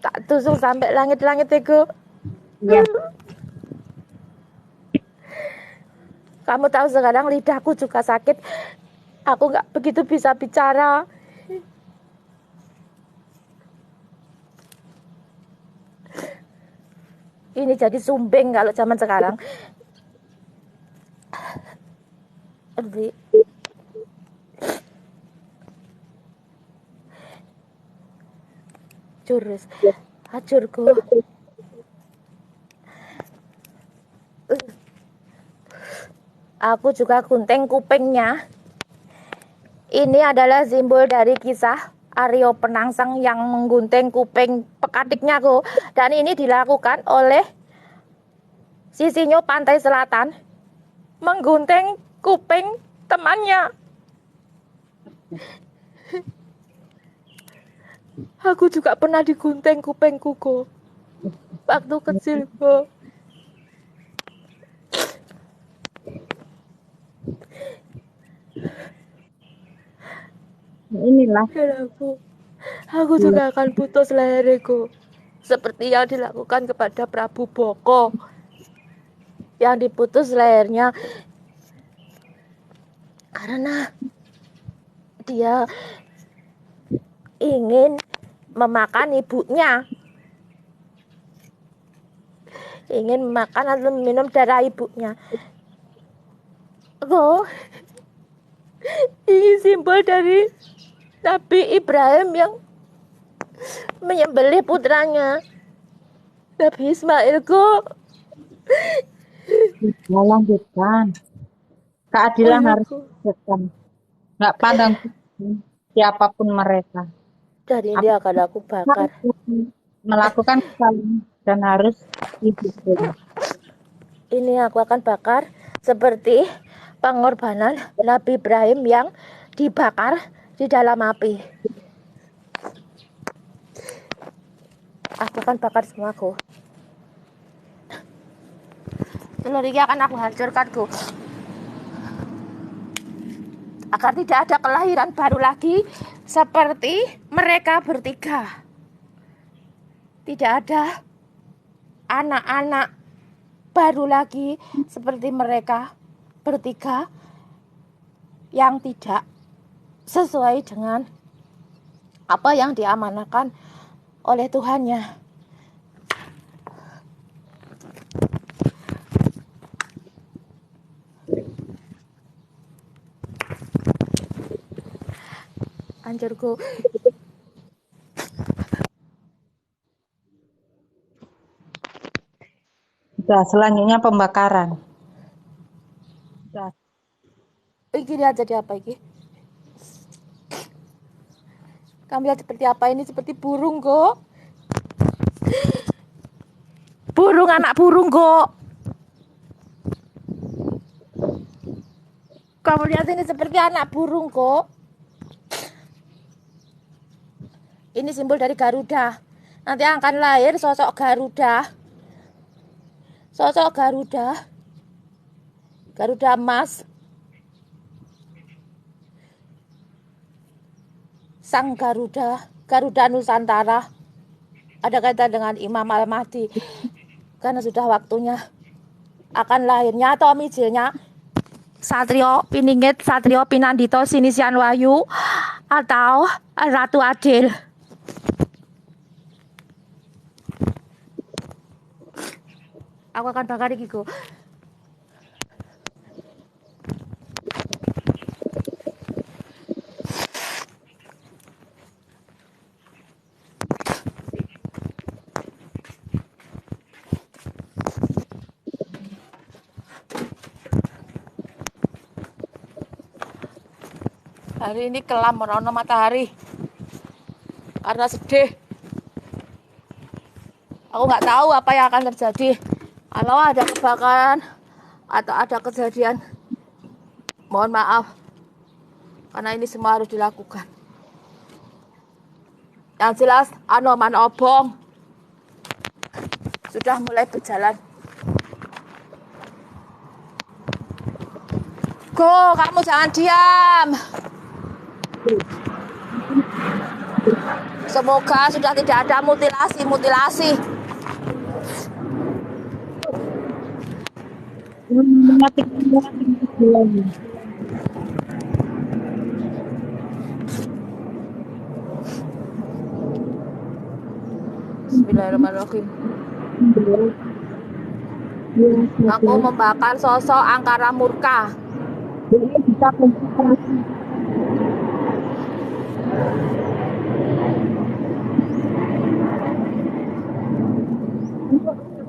Tak tusuk sampai langit-langit itu. Iya. Kamu tahu sekarang lidahku juga sakit. Aku nggak begitu bisa bicara. Ini jadi sumbing kalau zaman sekarang. Jurus hajurku. Aku juga gunting kupingnya. Ini adalah simbol dari kisah Aryo Penangsang yang menggunting kuping pekadiknya, Go. Dan ini dilakukan oleh Sisinyo Pantai Selatan menggunting kuping temannya. Aku juga pernah digunting kupingku, Go. Waktu kecil, Go. Inilah. Aku juga akan putus leherku, seperti yang dilakukan kepada Prabu Boko, yang diputus lehernya karena dia ingin memakan ibunya, ingin makan atau minum darah ibunya. Oh, ini simbol dari Nabi Ibrahim yang menyembelih putranya Nabi Ismail, Go. Lanjutkan. Keadilan harus ditegakkan. Nggak pandang siapapun mereka. Dan ini akan aku bakar. Melakukan kesalahan dan harus dihukum. Ini aku akan bakar seperti pengorbanan Nabi Ibrahim yang dibakar di dalam api. Aku akan bakar semua, Go. Telur ini akan aku hancurkan, Go. Agar tidak ada kelahiran baru lagi seperti mereka bertiga. Tidak ada anak-anak baru lagi seperti mereka bertiga yang tidak sesuai dengan apa yang diamanahkan oleh Tuhannya. Anjurku. Sudah, selanjutnya pembakaran. Sudah. Ini lihat jadi apa ini? Kamu lihat seperti apa ini? Seperti burung, Go. Burung, anak burung, Go. Kamu lihat ini seperti anak burung, Go. Ini simbol dari Garuda. Nanti akan lahir sosok Garuda. Sosok Garuda. Garuda emas. Sang Garuda. Garuda Nusantara. ada kaitan dengan Imam Al-Mahdi, karena sudah waktunya akan lahirnya atau mijilnya Satrio Piningit, Satrio Pinandito, Sinisian Wahyu, atau Ratu Adil. Aku akan bakar iki go. Hari ini kelam merono matahari karena sedih. Aku nggak tahu apa yang akan terjadi kalau ada kebakaran atau ada kejadian. Mohon maaf karena ini semua harus dilakukan. Yang jelas Anoman Obong sudah mulai berjalan. Go, kamu jangan diam. Semoga sudah tidak ada mutilasi. Bismillahirrahmanirrahim. Aku membakar sosok Angkara Murka.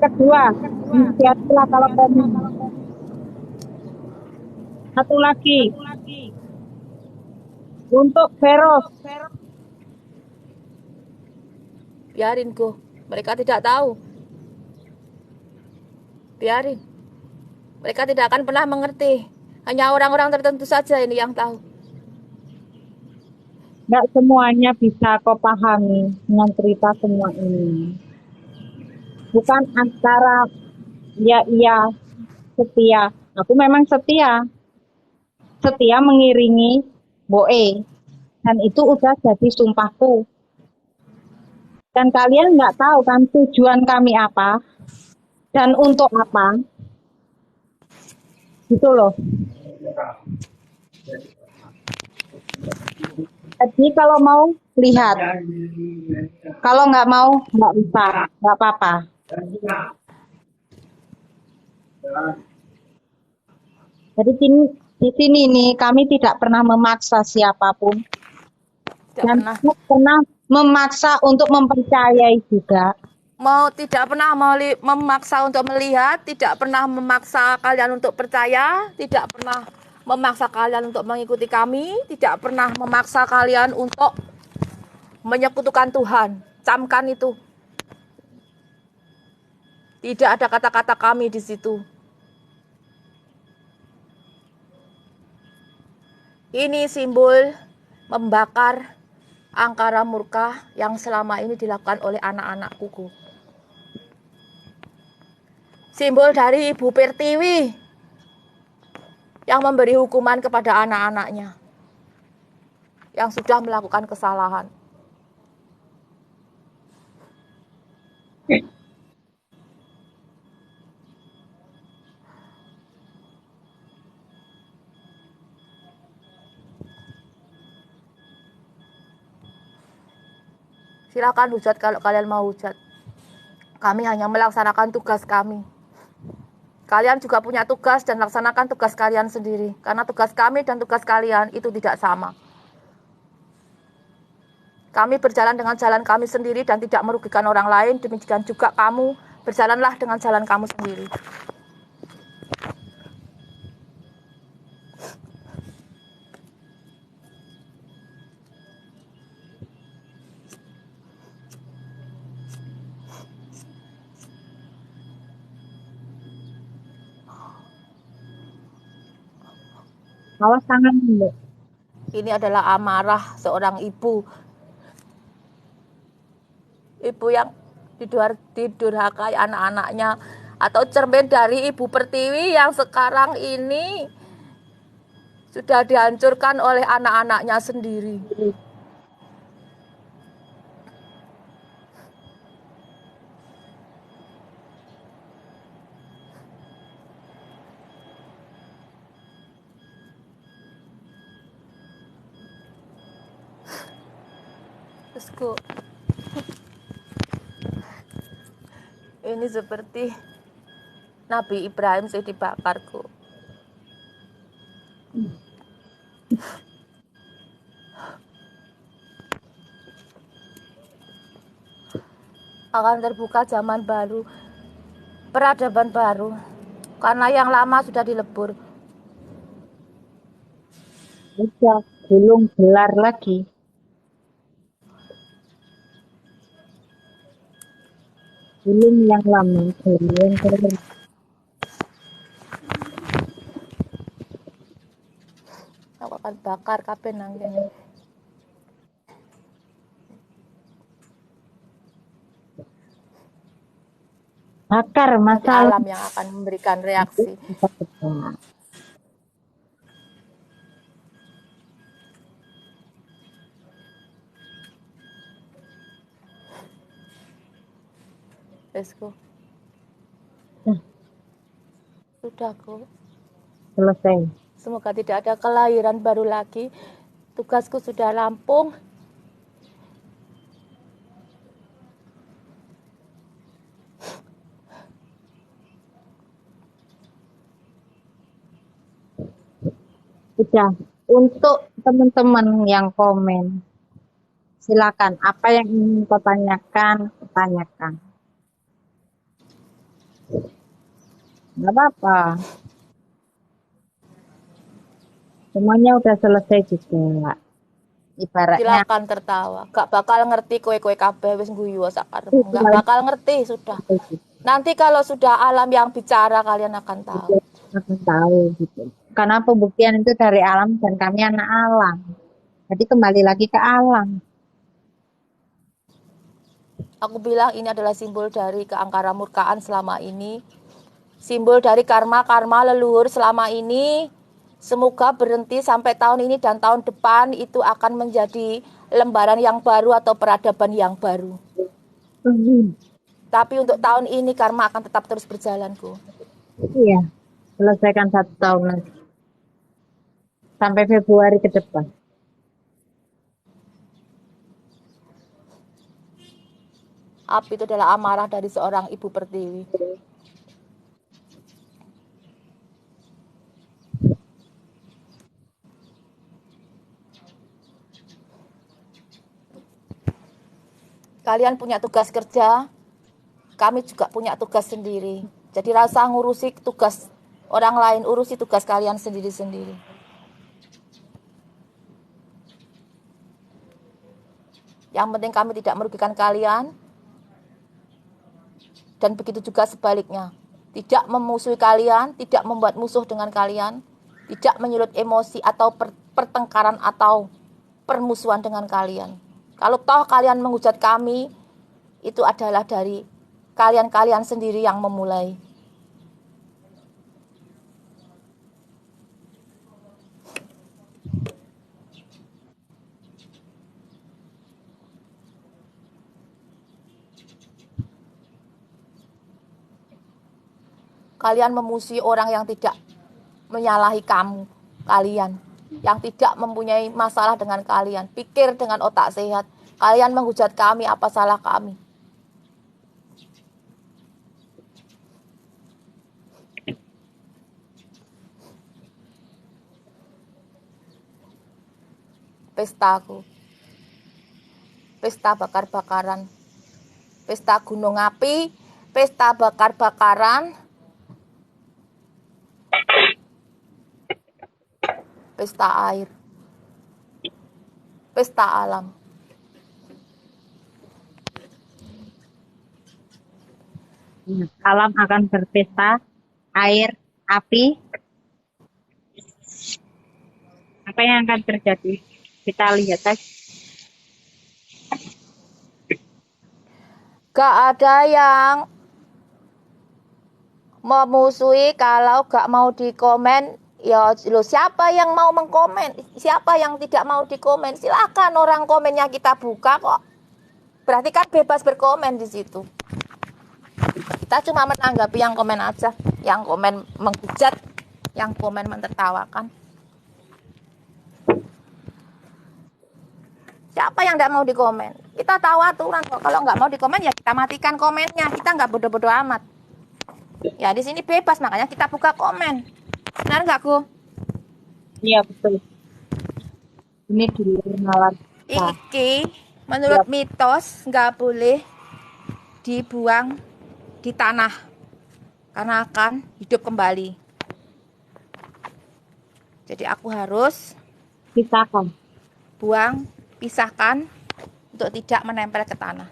Kedua, inisiatiflah kalau komen. Satu lagi, untuk Veros. Biarin go, mereka tidak tahu. Biarin. Mereka tidak akan pernah mengerti. Hanya orang-orang tertentu saja ini yang tahu. Nggak semuanya bisa kau pahami dengan cerita semua ini. Bukan antara iya setia. Aku memang setia mengiringi Boe, dan itu udah jadi sumpahku. Dan kalian nggak tahu kan tujuan kami apa dan untuk apa, gitu loh. Jadi kalau mau lihat, kalau nggak mau nggak bisa, nggak apa-apa. Jadi di sini nih kami tidak pernah memaksa siapapun dan tidak pernah memaksa untuk mempercayai juga. Tidak pernah memaksa untuk melihat, tidak pernah memaksa kalian untuk percaya, tidak pernah memaksa kalian untuk mengikuti kami, tidak pernah memaksa kalian untuk menyekutukan Tuhan. Camkan itu. Tidak ada kata-kata kami di situ. Ini simbol membakar Angkara Murka yang selama ini dilakukan oleh anak-anak kuku. Simbol dari Ibu Pertiwi yang memberi hukuman kepada anak-anaknya yang sudah melakukan kesalahan. Silakan hujat kalau kalian mau hujat. Kami hanya melaksanakan tugas kami. Kalian juga punya tugas dan laksanakan tugas kalian sendiri. Karena tugas kami dan tugas kalian itu tidak sama. Kami berjalan dengan jalan kami sendiri dan tidak merugikan orang lain. Demikian juga kamu, berjalanlah dengan jalan kamu sendiri. Awas tangan dulu. Ini adalah amarah seorang ibu. Ibu yang didurhakai anak-anaknya. Atau cermin dari Ibu Pertiwi yang sekarang ini sudah dihancurkan oleh anak-anaknya sendiri. Bosku, ini seperti Nabi Ibrahim sih dibakarku. Akan terbuka zaman baru, peradaban baru, karena yang lama sudah dilebur. Udah belum gelar lagi. Belum yang lama, baru yang gelar. Aku akan bakar kabeh nang kene. Bakar Nanti masalah alam yang akan memberikan reaksi. kita depan. Bosku, Nah, sudah ku. selesai. Semoga tidak ada kelahiran baru lagi. Tugasku sudah rampung. Udah. Untuk teman-teman yang komen, silakan. Apa yang ingin kau tanyakan, tanyakan. Nggak apa-apa. Semuanya udah selesai juga. Ibaratnya Silakan tertawa. Gak bakal ngerti kue-kue kabeh wis guyu sakarepmu. Gak bakal ngerti sudah. Nanti kalau sudah alam yang bicara kalian akan tahu. akan tahu gitu. Karena pembuktian itu dari alam dan kami anak alam. Jadi kembali lagi ke alam. Aku bilang ini adalah simbol dari keangkara murkaan selama ini. Simbol dari karma-karma leluhur selama ini. Semoga berhenti sampai tahun ini dan tahun depan itu akan menjadi lembaran yang baru atau peradaban yang baru. Tapi untuk tahun ini karma akan tetap terus berjalanku. Iya, selesaikan 1 tahun lagi. Sampai Februari ke depan. Api itu adalah amarah dari seorang ibu pertiwi. Kalian punya tugas kerja, kami juga punya tugas sendiri. Jadi rasa ngurusi tugas orang lain, urusi tugas kalian sendiri-sendiri. Yang penting kami tidak merugikan kalian. Dan begitu juga sebaliknya. Tidak memusuhi kalian, tidak membuat musuh dengan kalian, tidak menyulut emosi atau pertengkaran atau permusuhan dengan kalian. Kalau toh kalian menghujat kami, itu adalah dari kalian-kalian sendiri yang memulai. Kalian memusuhi orang yang tidak menyalahi kalian, yang tidak mempunyai masalah dengan kalian. Pikir dengan otak sehat. Kalian menghujat kami, apa salah kami? Pestaku, pesta bakar-bakaran, pesta gunung api, pesta bakar-bakaran, pesta air, pesta alam. Alam akan berpesta, air, api. Apa yang akan terjadi? Kita lihat aja. Gak ada yang memusuhi kalau gak mau dikomen. Ya lo siapa yang mau mengkomen? Siapa yang tidak mau dikomen? Silakan, orang komennya kita buka kok. Berarti kan bebas berkomen di situ. Kita cuma menanggapi yang komen aja, yang komen menghujat, yang komen mentertawakan. Siapa yang nggak mau dikomen? Kita tahu aturan kok. Kalau nggak mau dikomen ya kita matikan komennya. Kita nggak bodoh-bodoh amat. Ya di sini bebas, makanya kita buka komen. Benar nggak, Ku? Iya betul. Ini di luar nalar kita. Iki Ya, menurut mitos nggak boleh dibuang di tanah karena akan hidup kembali. Jadi aku harus pisahkan. pisahkan untuk tidak menempel ke tanah.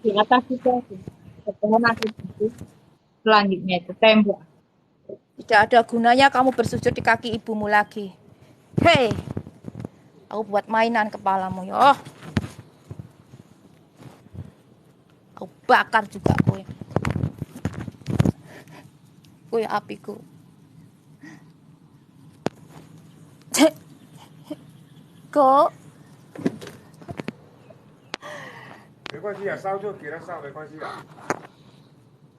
Di atas itu ada pohon atau batu. Selanjutnya itu tembok. Tidak ada gunanya kamu bersujud di kaki ibumu lagi. Hei, aku buat mainan kepalamu ya. Aku bakar juga kowe. Kowe apiku. Kok 没关系啊，烧就给他烧，没关系的。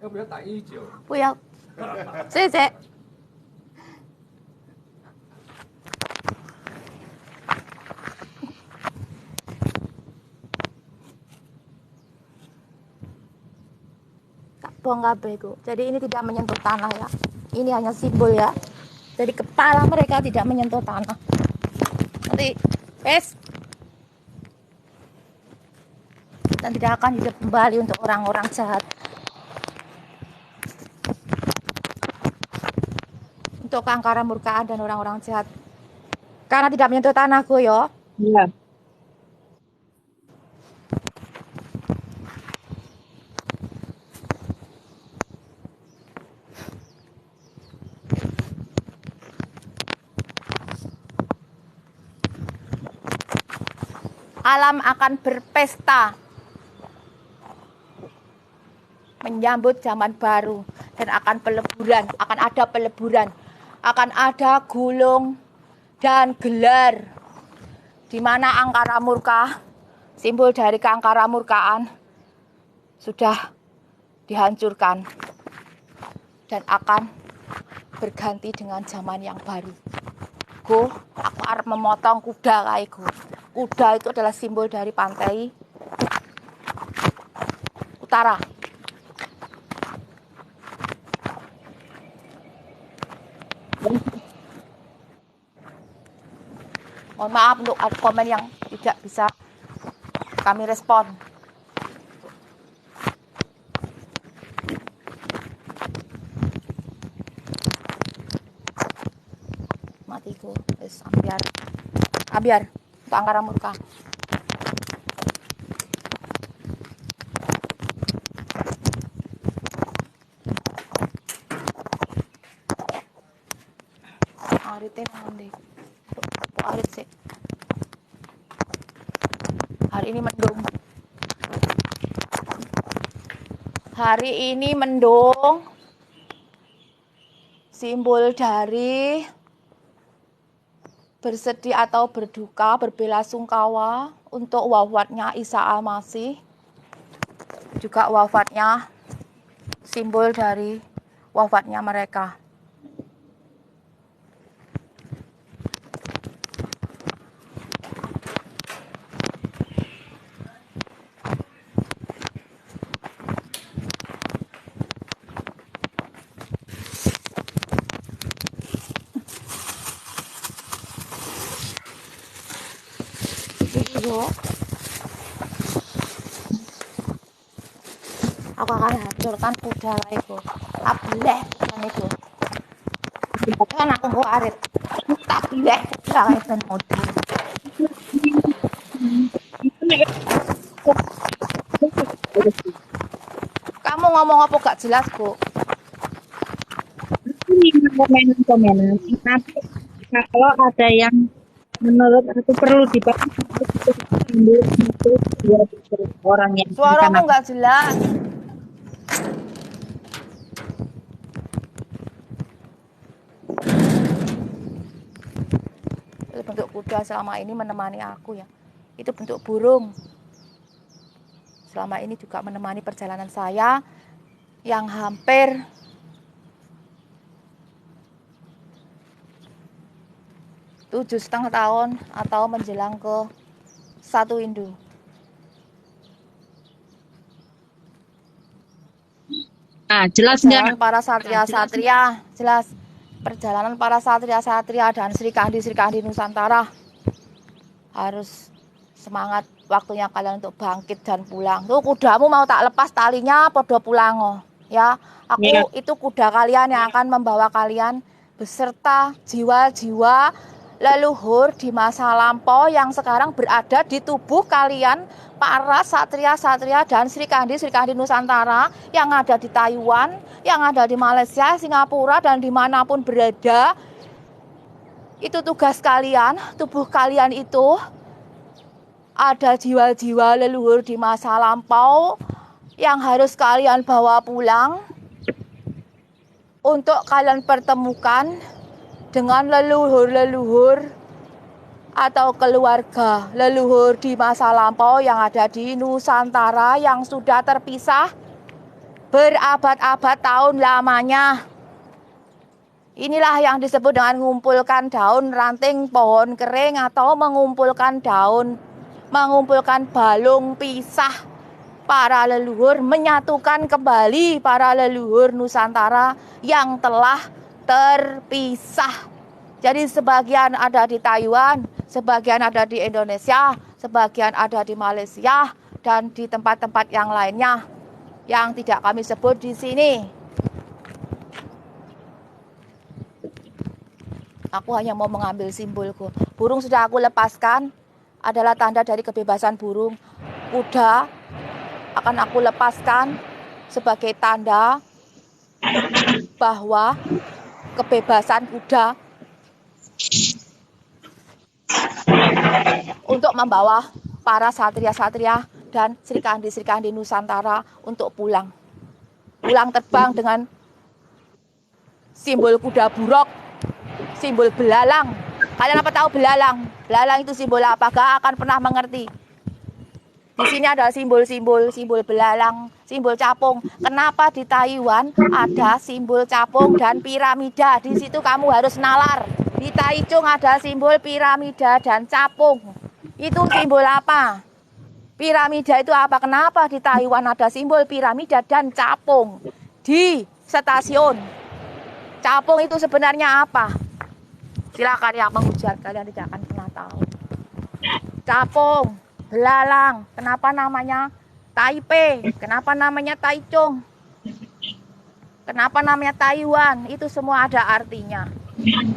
要不要打119？不要，谢谢。Tak buang kabehku. Jadi ini tidak menyentuh tanah ya. Ini hanya simbol ya. Jadi kepala mereka tidak menyentuh tanah. Nanti, dan tidak akan hidup kembali untuk orang-orang jahat. Untuk keangkara murkaan dan orang-orang jahat. Karena tidak menyentuh tanahku yo. Iya. Alam akan berpesta menyambut zaman baru dan akan ada peleburan, akan ada gulung dan gelar di mana angkara murka, simbol dari keangkara murkaan sudah dihancurkan dan akan berganti dengan zaman yang baru. Aku harus memotong kuda kaiku. Kuda itu adalah simbol dari pantai utara. Mohon maaf untuk komen yang tidak bisa kami respon. Matiku, wis ambiar untuk angkara murka. Arite nanti. Arit sih. Hari ini mendung. Hari ini mendung. Simbol dari bersedih atau berduka, berbelasungkawa untuk wafatnya Isa Al-Masih. Juga wafatnya, simbol dari wafatnya mereka. Aku akan hancurkan kuda itu. Ableh kan itu. Kan aku mau arit. Tak bleh kuda itu modal. Kamu ngomong apa gak jelas, Bu? Ini komenan. Nanti kalau ada yang menurut aku perlu dipakai itu orang yang Suaramu nggak jelas. Itu bentuk kuda selama ini menemani aku ya. Itu bentuk burung. Selama ini juga menemani perjalanan saya yang hampir 7,5 tahun atau menjelang ke 1 Hindu. Nah, jelas Perjalanan nggak? para satria-satria, jelas. Perjalanan para satria-satria dan Sri Kandi Nusantara. Harus semangat, waktunya kalian untuk bangkit dan pulang. Tuh kudamu mau tak lepas talinya, podo pulang oh. Ya, Ya. itu kuda kalian yang akan membawa kalian beserta jiwa-jiwa leluhur di masa lampau yang sekarang berada di tubuh kalian, para satria-satria dan Sri Kandi Nusantara yang ada di Taiwan, yang ada di Malaysia, Singapura, dan dimanapun berada. Itu tugas kalian, tubuh kalian itu ada jiwa-jiwa leluhur di masa lampau yang harus kalian bawa pulang untuk kalian pertemukan dengan leluhur-leluhur atau keluarga leluhur di masa lampau yang ada di Nusantara yang sudah terpisah berabad-abad tahun lamanya. Inilah yang disebut dengan mengumpulkan daun ranting pohon kering atau mengumpulkan balung pisah para leluhur, menyatukan kembali para leluhur Nusantara yang telah terpisah. Jadi sebagian ada di Taiwan, sebagian ada di Indonesia, sebagian ada di Malaysia, dan di tempat-tempat yang lainnya yang tidak kami sebut di sini. Aku hanya mau mengambil simbolku. Burung sudah aku lepaskan, adalah tanda dari kebebasan burung. Kuda akan aku lepaskan sebagai tanda bahwa kebebasan kuda untuk membawa para satria-satria dan Sri Kandi Nusantara untuk pulang terbang dengan simbol kuda buruk, simbol belalang. Kalian apa tahu belalang? Belalang itu simbol apa? Gak akan pernah mengerti. Di sini ada simbol belalang, simbol capung. Kenapa di Taiwan ada simbol capung dan piramida? Di situ kamu harus nalar. Di Taichung ada simbol piramida dan capung. Itu simbol apa? Piramida itu apa? Kenapa di Taiwan ada simbol piramida dan capung di stasiun? Capung itu sebenarnya apa? Silakan yang menghujat, kalian tidak akan pernah tahu. Capung, belalang, kenapa namanya Taipei? Kenapa namanya Taichung? Kenapa namanya Taiwan? Itu semua ada artinya.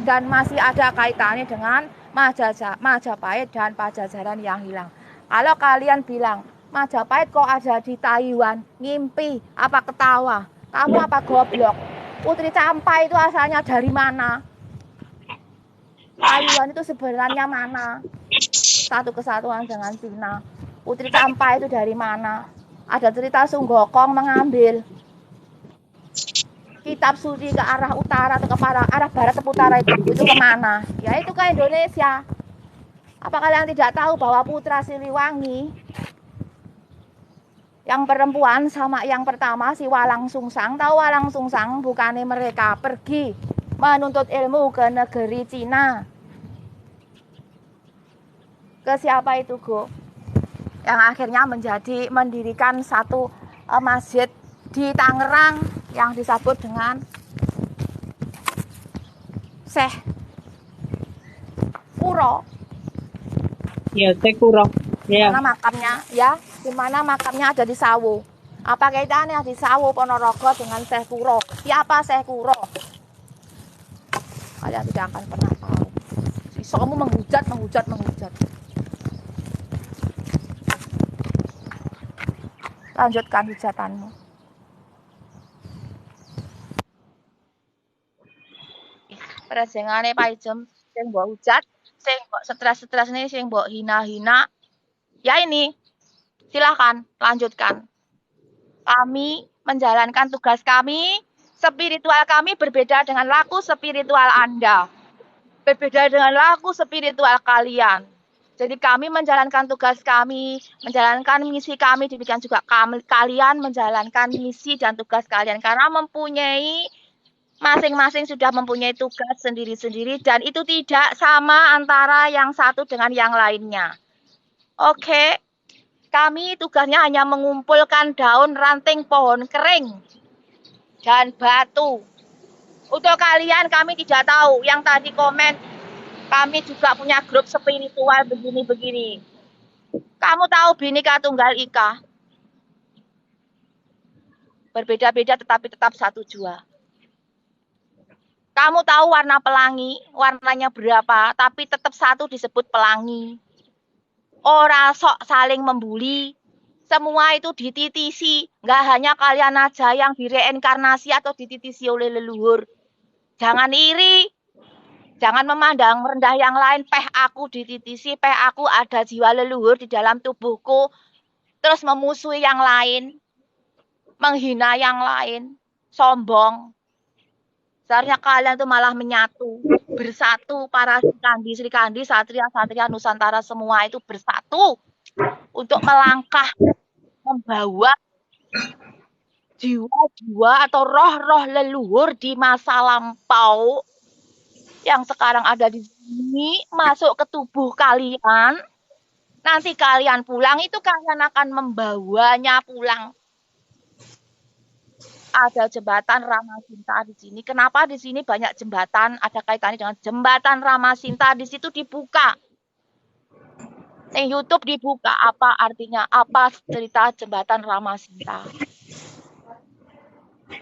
Dan masih ada kaitannya dengan Majapahit dan Pajajaran yang hilang. Kalau kalian bilang, Majapahit kok ada di Taiwan, ngimpi, apa ketawa? Kamu apa goblok? Putri Campai itu asalnya dari mana? Taiwan itu sebenarnya mana? Satu kesatuan dengan Cina. Putri Campai itu dari mana? Ada cerita Sun Gokong mengambil kitab suci ke arah utara atau ke arah barat atau utara itu kemana? Ya itu ke Indonesia. Apa kalian tidak tahu bahwa putra Siliwangi yang perempuan sama yang pertama si Walang Sungsang, tahu Walang Sungsang? Bukannya mereka pergi menuntut ilmu ke negeri Cina. Ke siapa itu, Go? Yang akhirnya mendirikan satu masjid di Tangerang yang disebut dengan Syekh Kuro. Ya, Syekh Kuro. Ya. Mana makamnya? Ya, di mana makamnya ada di Sawu. Apa kaitannya di Sawu Ponorogo dengan Syekh Kuro? Siapa Syekh Kuro? Kalian tidak akan pernah tahu. Kamu menghujat. Lanjutkan hujatanmu. Presengane pajem sing mbok hujat, sing mbok stres-stres nih, sing mbok hina-hina. Ya ini, silahkan lanjutkan. Kami menjalankan tugas kami, spiritual kami berbeda dengan laku spiritual Anda. Berbeda dengan laku spiritual kalian. Jadi kami menjalankan tugas kami, menjalankan misi kami, demikian juga kalian menjalankan misi dan tugas kalian. Karena mempunyai masing-masing sudah mempunyai tugas sendiri-sendiri dan itu tidak sama antara yang satu dengan yang lainnya. Oke, kami tugasnya hanya mengumpulkan daun ranting pohon kering dan batu. Untuk kalian kami tidak tahu yang tadi komen, kami juga punya grup spiritual begini-begini. Kamu tahu Bhinneka Tunggal Ika? Berbeda-beda tetapi tetap satu jua. Kamu tahu warna pelangi, warnanya berapa, tapi tetap satu disebut pelangi. Ora sok saling membuli. Semua itu dititisi. Nggak hanya kalian aja yang direinkarnasi atau dititisi oleh leluhur. Jangan iri. Jangan memandang rendah yang lain. Peh aku dititisi, peh aku ada jiwa leluhur di dalam tubuhku. Terus memusuhi yang lain. Menghina yang lain. Sombong. Seharusnya kalian tuh malah menyatu, bersatu para Sri Kandi, satria Nusantara semua itu bersatu untuk melangkah membawa jiwa-jiwa atau roh-roh leluhur di masa lampau yang sekarang ada di sini masuk ke tubuh kalian. Nanti kalian pulang itu kalian akan membawanya pulang. Ada jembatan Ramasinta di sini. Kenapa di sini banyak jembatan? Ada kaitannya dengan jembatan Ramasinta. Di situ dibuka. Di YouTube dibuka. Apa artinya? Apa cerita jembatan Ramasinta?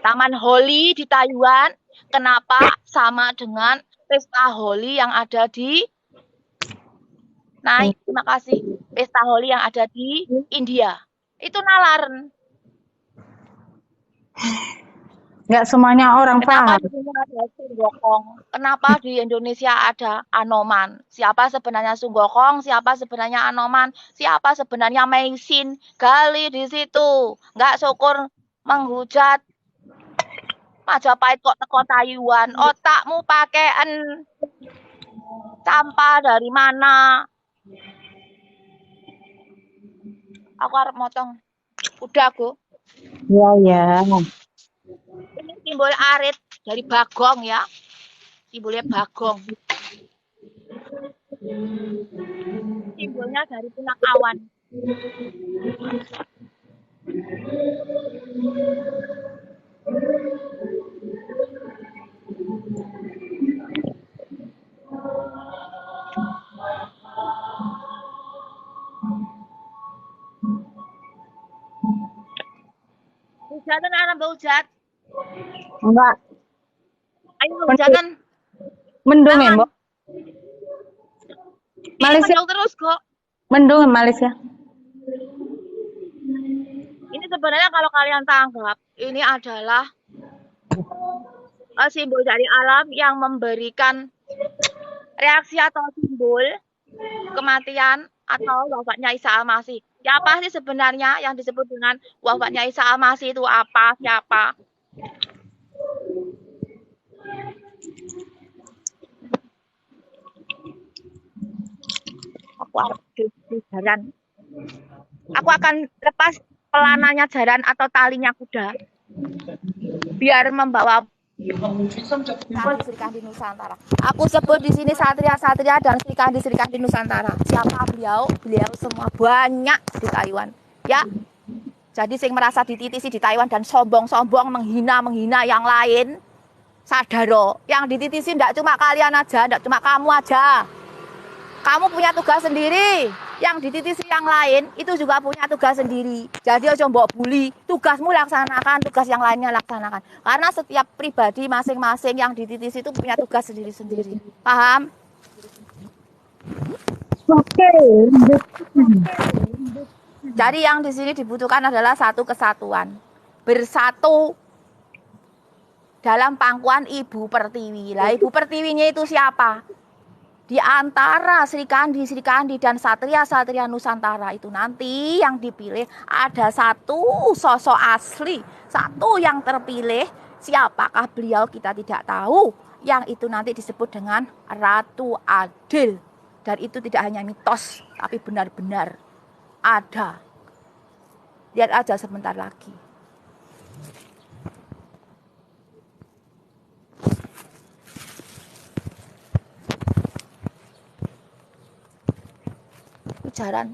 Taman Holi di Taiwan. Kenapa sama dengan pesta Holi yang ada di... Nah, terima kasih. Pesta Holi yang ada di India. Itu nalar. Nggak semuanya orang Kenapa paham. di sini ada Sunggokong? Kenapa di Indonesia ada Anoman? Siapa sebenarnya Sunggokong? Siapa sebenarnya Anoman? Siapa sebenarnya Meisin? Gali di situ. Nggak syukur menghujat. Majapahit kok teko Taiwan. Otakmu pakaian sampah dari mana? Aku harap motong. Udah, aku. Ya. Ini simbol arit dari Bagong ya. Simbolnya Bagong. Simbolnya dari punak awan. Hujatan anak hujat. Enggak. Ayo hujatan. Mendung ya, Mbak? Ini Malaysia. mendung terus kok. Mendung ya Malaysia. Ini sebenarnya kalau kalian tangkap, ini adalah simbol dari alam yang memberikan reaksi atau simbol kematian atau wafatnya Isa Al-Masih. Siapa sih sebenarnya yang disebut dengan wafatnya Isa Al-Masih itu apa? Siapa? Aku akan lepas pelananya jaran atau talinya kuda biar membawa Sri Kandi Nusantara. Aku sebut di sini satria-satria dan Sri Kandi Nusantara. Siapa beliau? Beliau semua banyak di Taiwan. Ya. Jadi sing merasa dititisi di Taiwan dan sombong-sombong menghina yang lain. Sadaro, yang dititisi tidak cuma kalian aja, tidak cuma kamu aja. Kamu punya tugas sendiri. Yang dititisi yang lain itu juga punya tugas sendiri. Jadi ojo mbok bully, tugasmu laksanakan, tugas yang lainnya laksanakan. Karena setiap pribadi masing-masing yang dititisi itu punya tugas sendiri-sendiri. Paham? Oke. Jadi yang di sini dibutuhkan adalah satu kesatuan. Bersatu dalam pangkuan Ibu Pertiwi. Lah Ibu Pertiwinya itu siapa? Di antara Sri Kandi dan satria-satria Nusantara itu nanti yang dipilih ada satu sosok asli, satu yang terpilih. Siapakah beliau kita tidak tahu. Yang itu nanti disebut dengan Ratu Adil. Dan itu tidak hanya mitos, tapi benar-benar ada. Lihat aja sebentar lagi. jaran.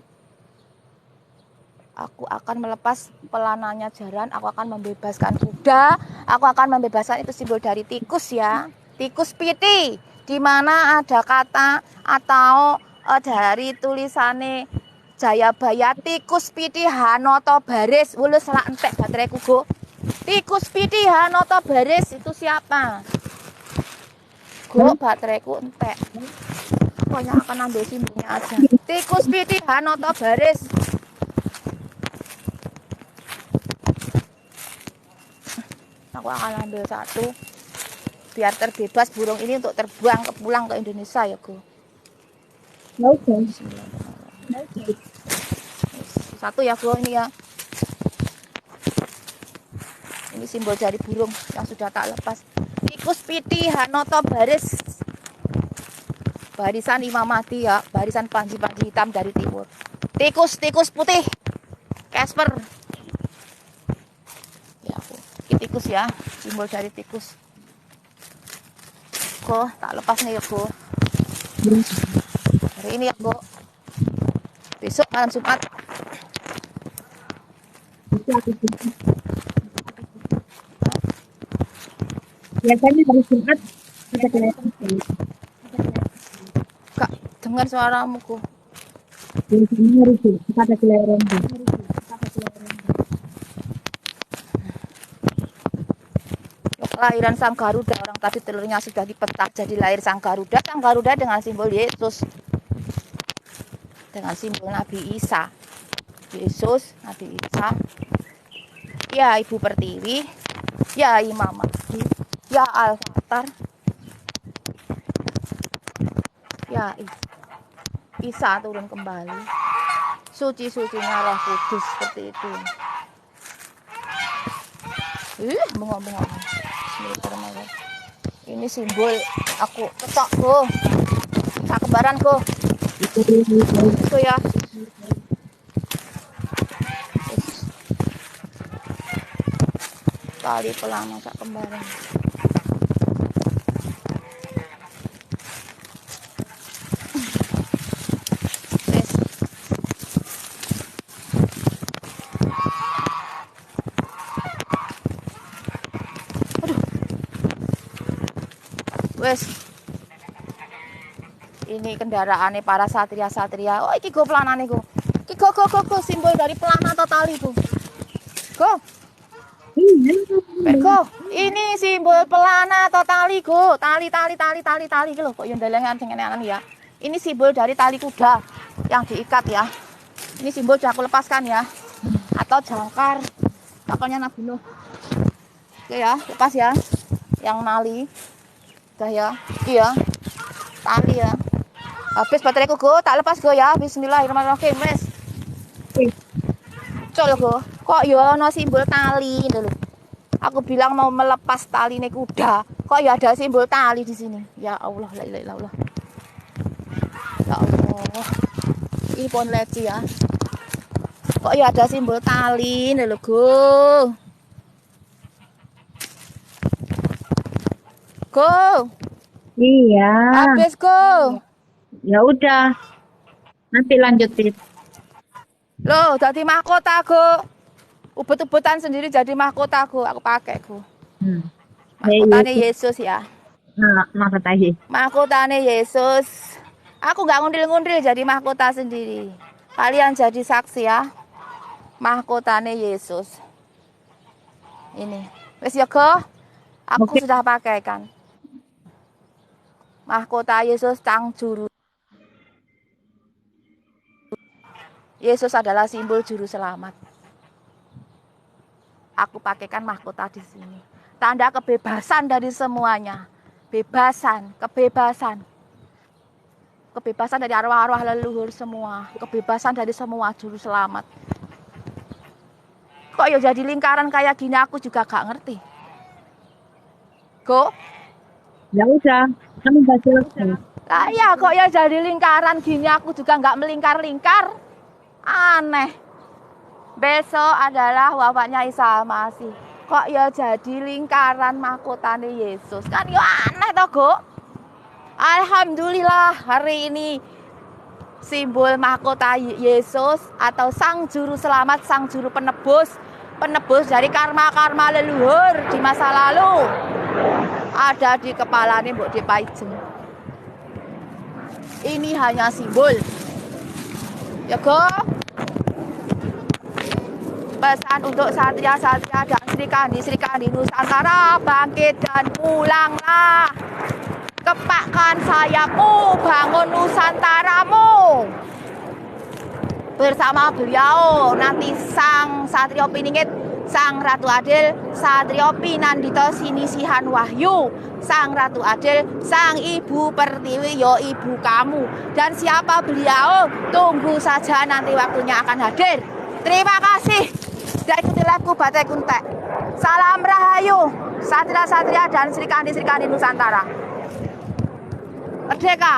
Aku akan melepas pelananya jaran, aku akan membebaskan kuda, aku akan membebaskan. Itu simbol dari tikus ya. Tikus piti, di mana ada kata atau dari tulisannya Jayabaya tikus piti Hanoto Baris. Wulu salah entek bateraiku go. Tikus piti Hanoto Baris itu siapa? Go bateraiku entek. Pokoknya akan ambil simbolnya aja. Tikus piti Hanoto Baris. Aku akan ambil satu biar terbebas burung ini untuk terbang pulang ke Indonesia ya go. Oke. Satu ya go ini ya. Ini simbol jari burung yang sudah tak lepas. Tikus piti Hanoto Baris. Barisan Imam Mahdi ya, barisan panji-panji hitam dari timur. Tikus putih. Casper. Ya aku. Ini tikus ya, simbol dari tikus. Go, tak lepas nih ya go. Hari ini ya go. Besok malam Jumat. Biasanya hari Jumat ada kelihatan. Kak, dengar suaramu go. Biasanya hari Jumat ada kelihatan. Kelahiran Sang Garuda, orang tadi telurnya sudah dipetak jadi lahir Sang Garuda. Sang Garuda dengan simbol Yesus, dengan simbol Nabi Isa. Yesus, Nabi Isa, ya Ibu Pertiwi, ya Imam Mahdi, ya Al-Fatah, ya Isa turun kembali. Suci-sucinya Roh Kudus seperti itu. Bengok-bengok. Ini simbol aku ketok go. Tak kembaran go. Itu ya. Tali pelana sak kembaran. Wes. Ini kendaraannya para satria-satria. Oh, iki go pelanane go. Iki go simbol dari pelana atau tali go. Go. Go. Ini simbol pelana atau tali go. Tali iki lho. Kok yo ndelengan sing enak ya. Ini simbol dari tali kuda yang diikat ya. Ini simbol sudah aku lepaskan ya. Atau jangkar. Pokoknya Nabi Nuh. Oke ya, lepas ya. Yang nali. Udah ya, iya, tali ya. Habis bateraiku go, tak lepas go ya. Bismillahirrahmanirrahim, wes. Col go, kok ya ono simbol tali dulu. Aku bilang mau melepas tali nih kuda, kok ya ada simbol tali di sini. Ya Allah, la ilaha illallah. Ya Allah, ini pon leci ya. Kok ya ada simbol tali dulu go. Go. Iya. Habis go. Ya udah. Nanti lanjutin. Loh, jadi mahkota go. Ubet-ubetan sendiri jadi mahkota go. Aku pakai go. Mahkotanya Yesus ya. Nah, mahkotanya. Mahkotanya Yesus. Aku nggak ngundil-ngundil jadi mahkota sendiri. Kalian jadi saksi ya. Mahkotanya Yesus. Ini. Wes ya go. Aku sudah pakai kan. Mahkota Yesus Sang Juru. Yesus adalah simbol juru selamat. Aku pakaikan mahkota di sini. Tanda kebebasan dari semuanya. Kebebasan dari arwah-arwah leluhur semua. Kebebasan dari semua juru selamat. Kok ya jadi lingkaran kayak gini aku juga gak ngerti. Go. Ya udah, kamu baca lagi. Lah ya kok ya jadi lingkaran gini aku juga nggak melingkar-lingkar. Aneh. Besok adalah wafatnya Isa Masih. Kok ya jadi lingkaran mahkotane Yesus. Kan ya aneh toh, Go. Alhamdulillah hari ini simbol mahkota Yesus atau Sang Juru Selamat, Sang Juru Penebus, penebus dari karma-karma leluhur di masa lalu. Ada di kepalanya Mbok Dipaijem. Ini hanya simbol. Ya go. Pesan untuk satria-satria dan Sri Kandi Nusantara, bangkit dan pulanglah. Kepakkan sayapmu, bangun Nusantaramu. Bersama beliau nanti Sang Satrio Piningit, Sang Ratu Adil, Satrio Pinandito Sinisihan Wahyu, Sang Ratu Adil, Sang Ibu Pertiwi, yo ibu kamu. Dan siapa beliau? Tunggu saja, nanti waktunya akan hadir. Terima kasih. Sudah ikuti live-ku Batai Kuntek. Salam Rahayu, satria-satria dan Sri Kandi Nusantara. Merdeka.